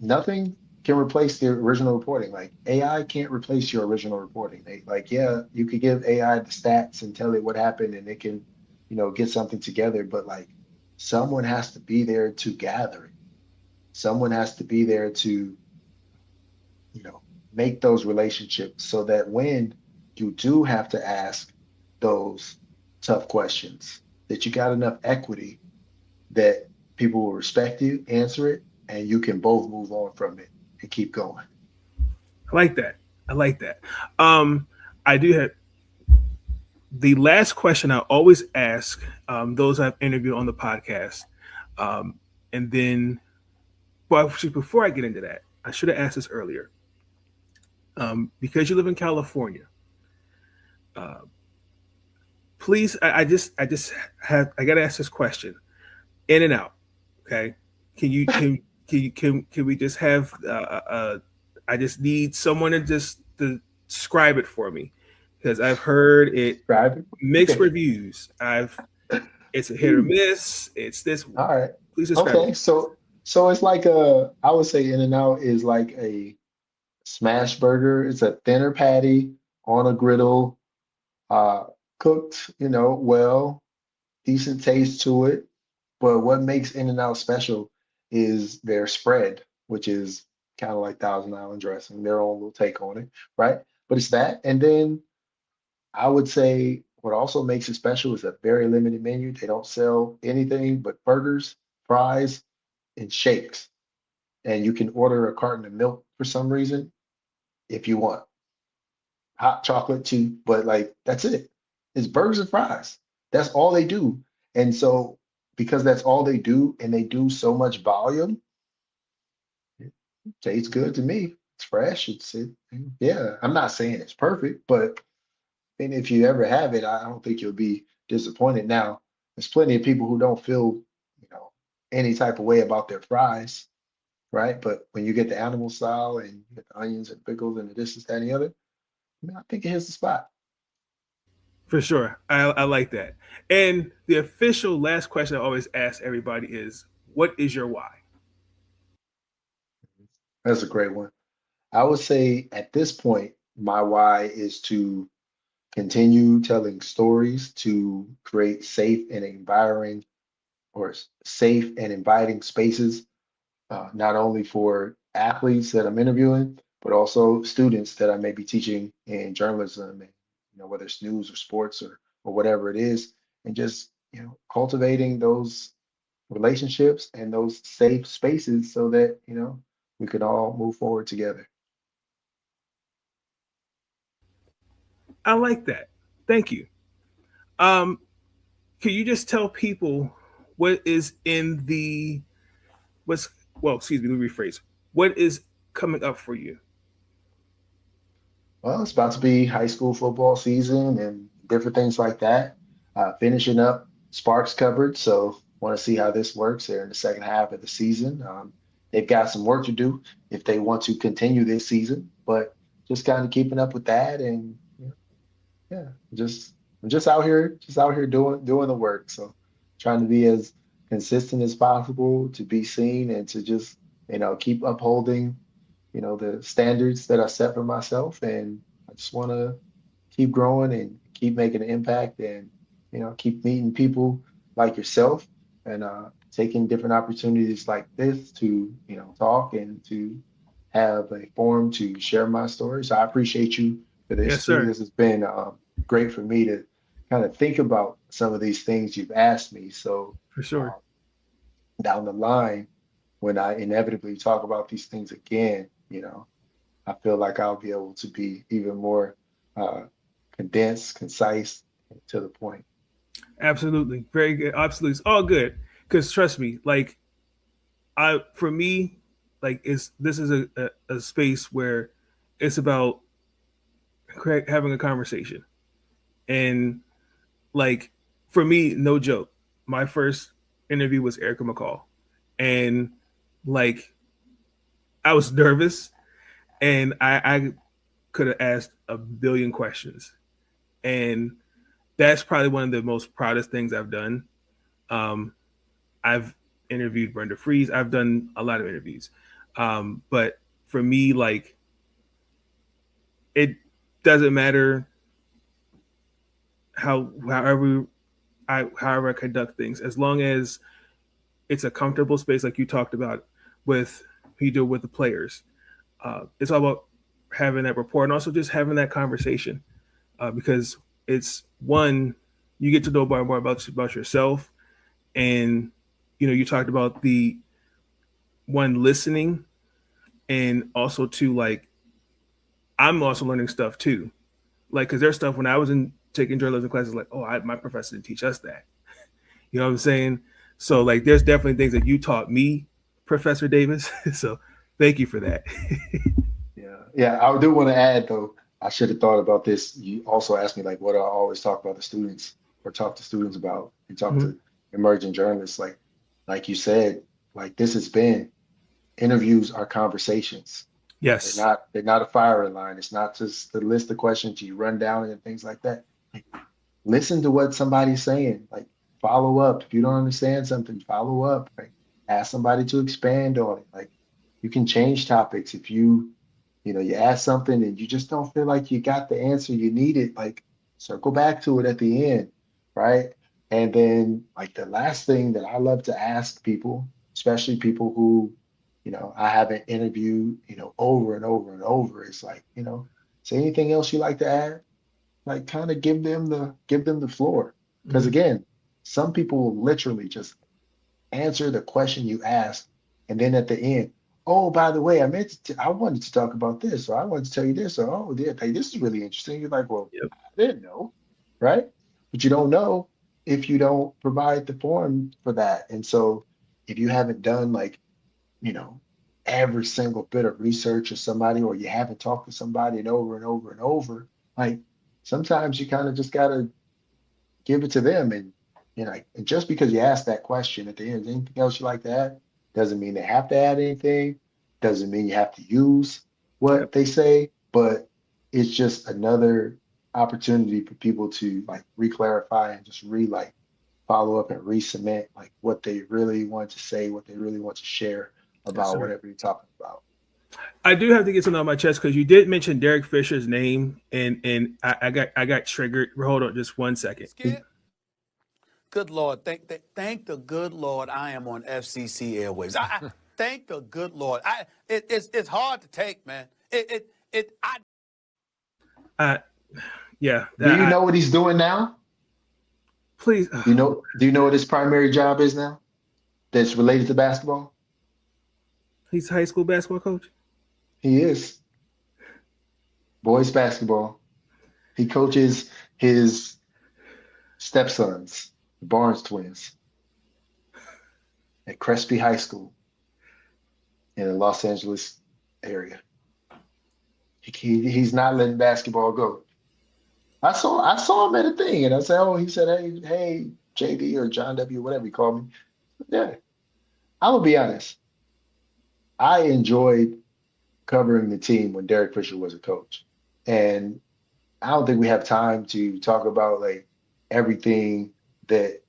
nothing can replace the original reporting. Like AI can't replace your original reporting. Like, yeah, you could give AI the stats and tell it what happened and it can, get something together, but like someone has to be there to gather it. Someone has to be there to, you know, make those relationships so that when you do have to ask those tough questions, that you got enough equity that people will respect you, answer it, and you can both move on from it and keep going. I like that. I like that. I do have the last question I always ask those I've interviewed on the podcast. Um, and then, well, actually, before I get into that, I should have asked this earlier. Because you live in California, uh, please, I just have, I got to ask this question. In and out. Okay. Can can we just have I just need someone to just to describe it for me, because I've heard it mixed reviews. It's a hit or miss. It's this. All right. Please describe Okay. it. So it's like I would say In-N-Out is like a smash burger. It's a thinner patty on a griddle, cooked, well, decent taste to it. But what makes In-N-Out special is their spread, which is kind of like Thousand Island dressing, their own little take on it, right? But it's that. And then I would say what also makes it special is a very limited menu. They don't sell anything but burgers, fries, and shakes. And you can order a carton of milk for some reason if you want. Hot chocolate too, but like that's it. It's burgers and fries. That's all they do. And so because that's all they do and they do so much volume, it tastes good to me. It's fresh. Yeah, I'm not saying it's perfect, but and if you ever have it, I don't think you'll be disappointed. Now, there's plenty of people who don't feel, any type of way about their fries, right? But when you get the animal style and you get the onions and pickles and the this, that, and the other, I think it hits the spot. For sure. I like that. And the official last question I always ask everybody is, what is your why? That's a great one. I would say at this point, my why is to continue telling stories to create safe and inviting spaces, not only for athletes that I'm interviewing, but also students that I may be teaching in journalism, and whether it's news or sports or whatever it is, and just cultivating those relationships and those safe spaces so that we could all move forward together. I like that. Thank you. Can you just tell people what is in the excuse me, let me rephrase. What is coming up for you? Well, it's about to be high school football season and different things like that. Finishing up Sparks coverage, so want to see how this works there in the second half of the season. They've got some work to do if they want to continue this season, but just kind of keeping up with that, and yeah, I'm just out here doing the work. So trying to be as consistent as possible to be seen and to just keep upholding the standards that I set for myself, and I just want to keep growing and keep making an impact, and keep meeting people like yourself, and taking different opportunities like this to talk and to have a forum to share my story. So I appreciate you for this. Yes, sir. This has been great for me to kind of think about some of these things you've asked me. So For sure. Down the line, when I inevitably talk about these things again, I feel like I'll be able to be even more condensed, concise, and to the point. Absolutely. Very good. Absolutely. It's all good. Because trust me, like for me, like this is a space where it's about having a conversation. And like for me, no joke, my first interview was Erica McCall. And like I was nervous, and I could have asked a billion questions. And that's probably one of the most proudest things I've done. I've interviewed Brenda Frese. I've done a lot of interviews. But for me, like, it doesn't matter however I conduct things, as long as it's a comfortable space, like you talked about with you do with the players. It's all about having that rapport and also just having that conversation, because it's one, you get to know more about yourself, and you talked about the one listening, and also two, like I'm also learning stuff too, like because there's stuff when I was taking journalism classes, like my professor didn't teach us that. You know what I'm saying? So like there's definitely things that you taught me, Professor Davis. So thank you for that. Yeah. I do want to add though, I should have thought about this. You also asked me like what I always talk about the students or talk to students about and talk to emerging journalists. Like you said, like this has been interviews are conversations. Yes. They're not a firing line. It's not just the list of questions you run down and things like that. Like, listen to what somebody's saying. Like, follow up. If you don't understand something, follow up. Right? Ask somebody to expand on it. Like, you can change topics if you ask something and you just don't feel like you got the answer you needed. Like, circle back to it at the end, right? And then, like, the last thing that I love to ask people, especially people who, I haven't interviewed, over and over and over, is like, is there anything else you like to add? Like, kind of give them the floor. Because again, some people will literally just answer the question you asked, and then at the end, oh, by the way, I wanted to talk about this, or I wanted to tell you this, or oh, yeah, hey, this is really interesting. You're like, well, Yep. I didn't know, right? But you don't know if you don't provide the forum for that. And so if you haven't done like, every single bit of research of somebody, or you haven't talked to somebody and over and over and over, like, sometimes you kind of just gotta give it to them. And and just because you ask that question at the end, anything else you like to add, doesn't mean they have to add anything, doesn't mean you have to use what they say, but it's just another opportunity for people to like re-clarify and just follow up and re-cement like what they really want to say, what they really want to share about whatever you're talking about. I do have to get something on my chest because you did mention Derek Fisher's name, and I got triggered. Hold on, just 1 second. Good Lord, thank the good Lord I am on FCC Airwaves. I thank the good Lord. It's hard to take, man. Yeah. Do you know what he's doing now? Please. Do you know what his primary job is now? That's related to basketball? He's a high school basketball coach? He is. Boys basketball. He coaches his stepsons, the Barnes twins, at Crespi High School in the Los Angeles area. He's not letting basketball go. I saw him at a thing, and I said, "Oh," he said, "Hey, JD or John W, whatever you call me." Yeah, I'm gonna be honest. I enjoyed covering the team when Derek Fisher was a coach, and I don't think we have time to talk about like everything that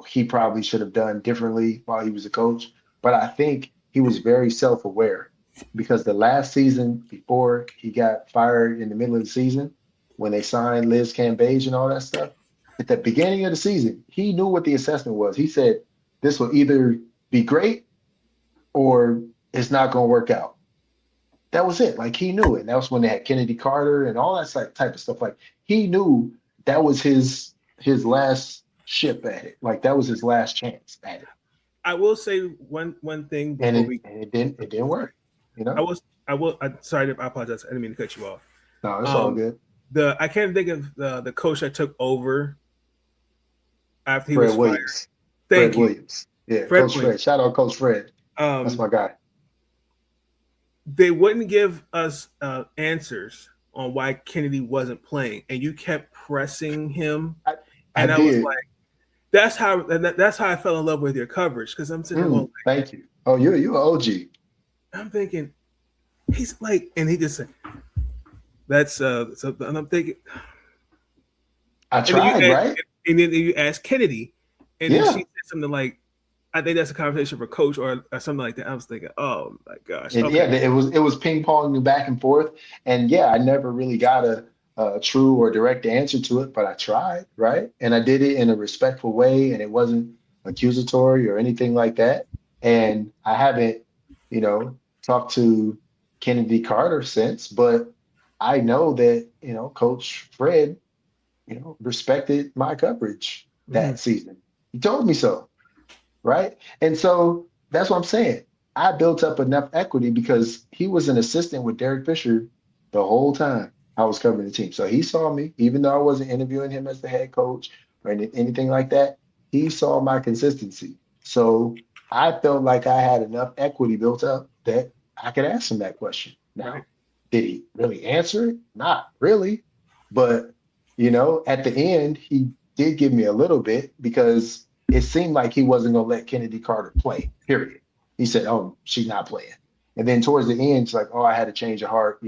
he probably should have done differently while he was a coach. But I think he was very self-aware, because the last season before he got fired in the middle of the season, when they signed Liz Cambage and all that stuff, at the beginning of the season, he knew what the assessment was. He said, this will either be great or it's not going to work out. That was it. Like, he knew it. And that was when they had Kennedy Carter and all that type of stuff. Like, he knew that was his last ship at it. Like, that was his last chance at it. I will say one thing before and it didn't work. I apologize. I didn't mean to cut you off. No, it's all good. I can't think of the coach that took over after he Fred was Williams. fired. Thank you. Williams. Yeah, Coach Fred. Shout out Coach Fred. That's my guy. They wouldn't give us answers on why Kennedy wasn't playing, and you kept pressing him. I was like, that's how I fell in love with your coverage, because I'm sitting there going, thank you. Oh, you're an OG. I'm thinking, he's like, and he just said, that's and I'm thinking, I tried, right? And then you ask Kennedy, and then she said something like, I think that's a conversation for coach or something like that. I was thinking, oh my gosh. And yeah, it was ping ponging back and forth. And yeah, I never really got a true or direct answer to it, but I tried, right? And I did it in a respectful way, and it wasn't accusatory or anything like that. And I haven't, talked to Kennedy Carter since, but I know that, Coach Fred, respected my coverage that season. He told me so. Right. And so that's what I'm saying. I built up enough equity because he was an assistant with Derek Fisher the whole time I was covering the team. So he saw me, even though I wasn't interviewing him as the head coach or anything like that. He saw my consistency. So I felt like I had enough equity built up that I could ask him that question. Now, did he really answer it? Not really. But, at the end, he did give me a little bit, because it seemed like he wasn't going to let Kennedy Carter play, period. He said, "Oh, she's not playing." And then towards the end, it's like, "Oh, I had a change of heart,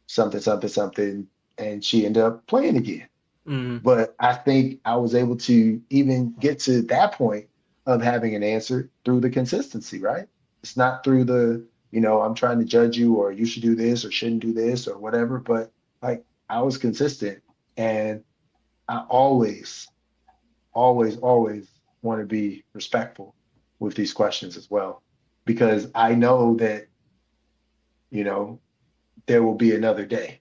something, something, something," and she ended up playing again. Mhm. But I think I was able to even get to that point of having an answer through the consistency, right? It's not through the, I'm trying to judge you or you should do this or shouldn't do this or whatever, but like I was consistent, and I always, always, always want to be respectful with these questions as well, because I know that, you know, there will be another day.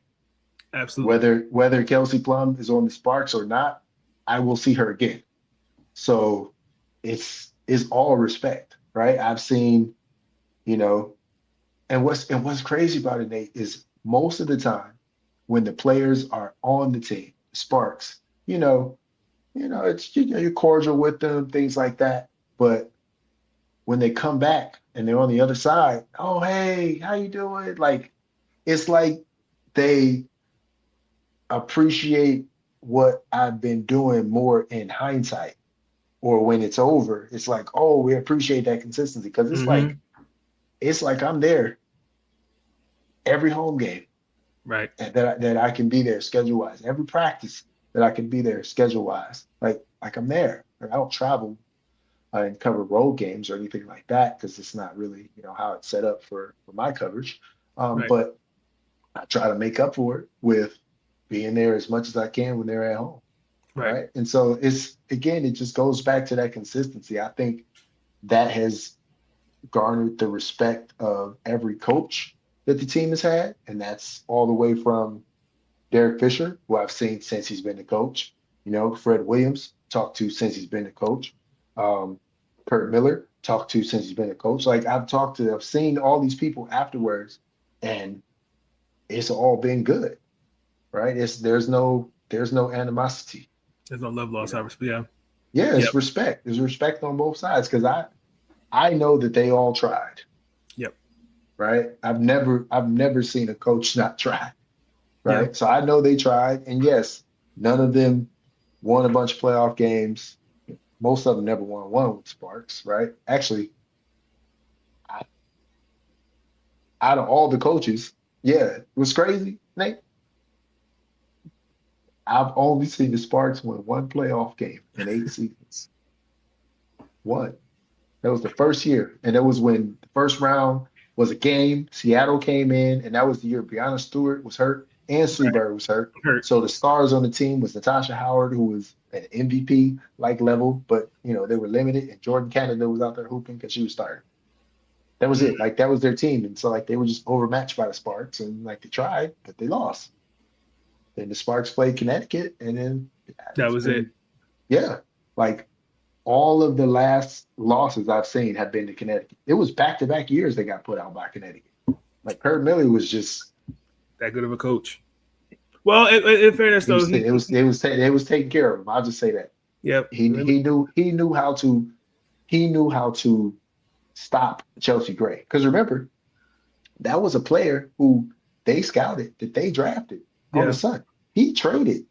Absolutely. Whether Kelsey Plum is on the Sparks or not, I will see her again. So it's all respect, right? I've seen, you know, and what's crazy about it, Nate, is most of the time when the players are on the team, Sparks, it's you're cordial with them, things like that. But when they come back and they're on the other side, oh hey, how you doing? Like it's like they appreciate what I've been doing more in hindsight, or when it's over, it's like, oh, we appreciate that consistency because Mhm. it's like I'm there every home game Right. and that I can be there schedule wise, every practice that I can be there schedule wise, like I'm there. Like, I don't travel and cover road games or anything like that because it's not really how it's set up for my coverage. Right. But I try to make up for it with being there as much as I can when they're at home. Right. Right. And so it just goes back to that consistency. I think that has garnered the respect of every coach that the team has had. And that's all the way from Derek Fisher, who I've seen since he's been the coach, Fred Williams, talked to since he's been the coach, um, Kurt Miller, talked to since he's been a coach. Like I've seen all these people afterwards, and it's all been good, right? There's no animosity. There's no love You lost. know, Yeah. yeah, Yep. it's respect. There's respect on both sides because I know that they all tried, Yep. right? I've never seen a coach not try, Yeah. right? So I know they tried, and yes, none of them won a bunch of playoff games. Most of them never won one with Sparks, right? Actually, I- out of all the coaches, yeah, it was crazy, Nate. I've only seen the Sparks win one playoff game in 8 seasons. One. That was the first year, and that was when the first round was a game. Seattle came in, and that was the year Breanna Stewart was hurt and Sue Right. Bird was hurt. Hurt. So the stars on the team was Natasha Howard, who was at MVP like level, but they were limited, and Jordan Canada was out there hooping because she was tired. That was Mhm. it. Like that was their team, and so like they were just overmatched by the Sparks, and like they tried, but they lost. Then the Sparks played Connecticut, and then That it's was it. been yeah, like all of the last losses I've seen have been to Connecticut. It was back-to-back years they got put out by Connecticut. Like Kurt Miller was just That good of a coach. Well, in fairness, he though, was it was taking care of him. I'll just say that yep. he knew how to stop Chelsea Gray because remember that was a player who they scouted that they drafted on the Yeah. Sun. He traded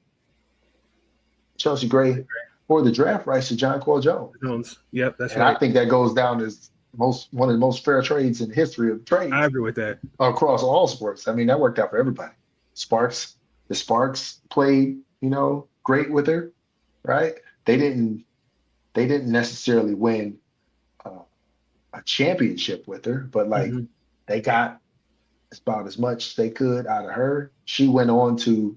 Chelsea Gray for the draft rights to John Paul Jones. Jones. Yep. That's And I right. think that goes down as one of the most fair trades in the history of I trades agree with that. across all sports. I mean, that worked out for everybody. The Sparks played, great with her, right? They didn't necessarily win uh, a championship with her, but like Mhm. they got about as much as they could out of her. She went on to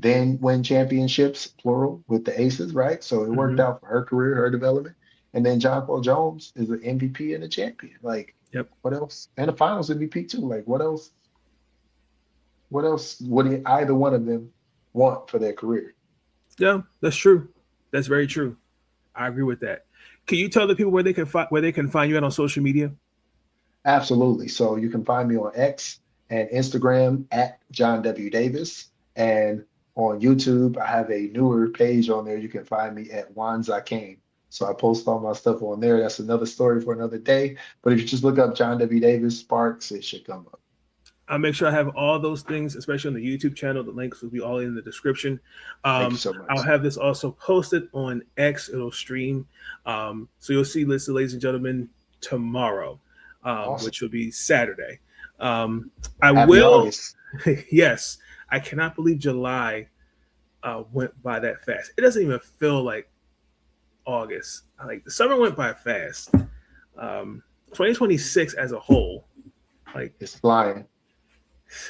then win championships, plural, with the Aces, right? So it worked Mhm. out for her career, her development. And then John Paul Jones is an MVP and a champion. Like, Yep. what else? And a Finals MVP too. Like, what else? What else would either one of them want for their career? Yeah, that's true. That's very true. I agree with that. Can you tell the people where they can find you at on social media? Absolutely. So you can find me on X and Instagram at John W. Davis. And on YouTube, I have a newer page on there. You can find me at Wanza Kane. So I post all my stuff on there. That's another story for another day. But if you just look up John W. Davis Sparks, it should come up. I'll make sure I have all those things, especially on the YouTube channel. The links will be all in the description. Thank you so much. I'll have this also posted on X. It'll stream. So you'll see this, ladies and gentlemen, tomorrow. Awesome. which will be Saturday. I Happy will. August. Yes, I cannot believe July went by that fast. It doesn't even feel like August. Like the summer went by fast. 2026 as a whole, like It's flying.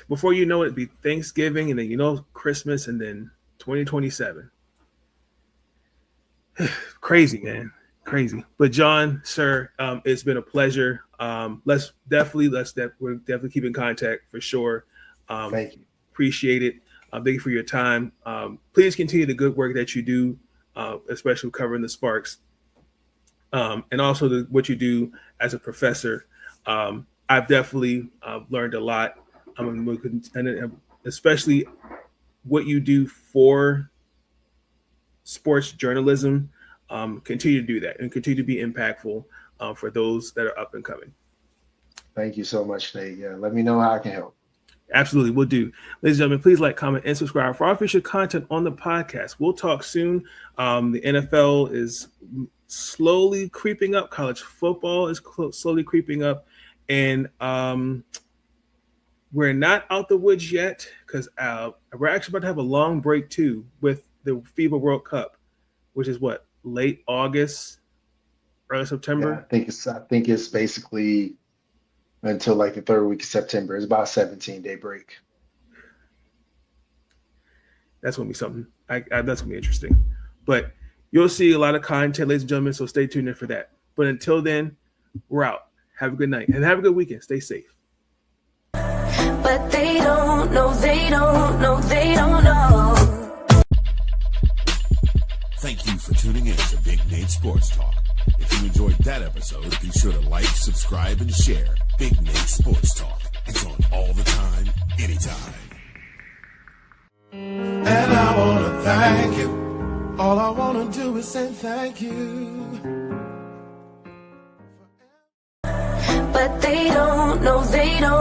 before you know it, it'd be Thanksgiving, and then Christmas, and then 2027. Crazy, man, crazy. But John, sir, it's been a pleasure. Let's definitely keep in contact for sure. Thank you. Appreciate it. Thank you for your time. Please continue the good work that you do, especially covering the Sparks, and also what you do as a professor. I've definitely learned a lot, and especially what you do for sports journalism. Continue to do that and continue to be impactful for those that are up and coming. Thank you so much, Nate. Yeah, let me know how I can help. Absolutely, we'll do. Ladies and gentlemen, please like, comment, and subscribe for our official content on the podcast. We'll talk soon. The NFL is slowly creeping up. College football is slowly creeping up. And we're not out the woods yet because we're actually about to have a long break too with the FIBA World Cup, which is what, late August, early September? Yeah, I think it's basically until like the third week of September. It's about a 17-day break. That's gonna be something. That's gonna be interesting. But you'll see a lot of content, ladies and gentlemen. So stay tuned in for that. But until then, we're out. Have a good night and have a good weekend. Stay safe. But they don't know, they don't know, they don't know. Thank you for tuning in to Big Nate Sports Talk. If you enjoyed that episode, be sure to like, subscribe, and share Big Nate Sports Talk. It's on all the time, anytime. And I want to thank you. All I want to do is say thank you. But they don't know, they don't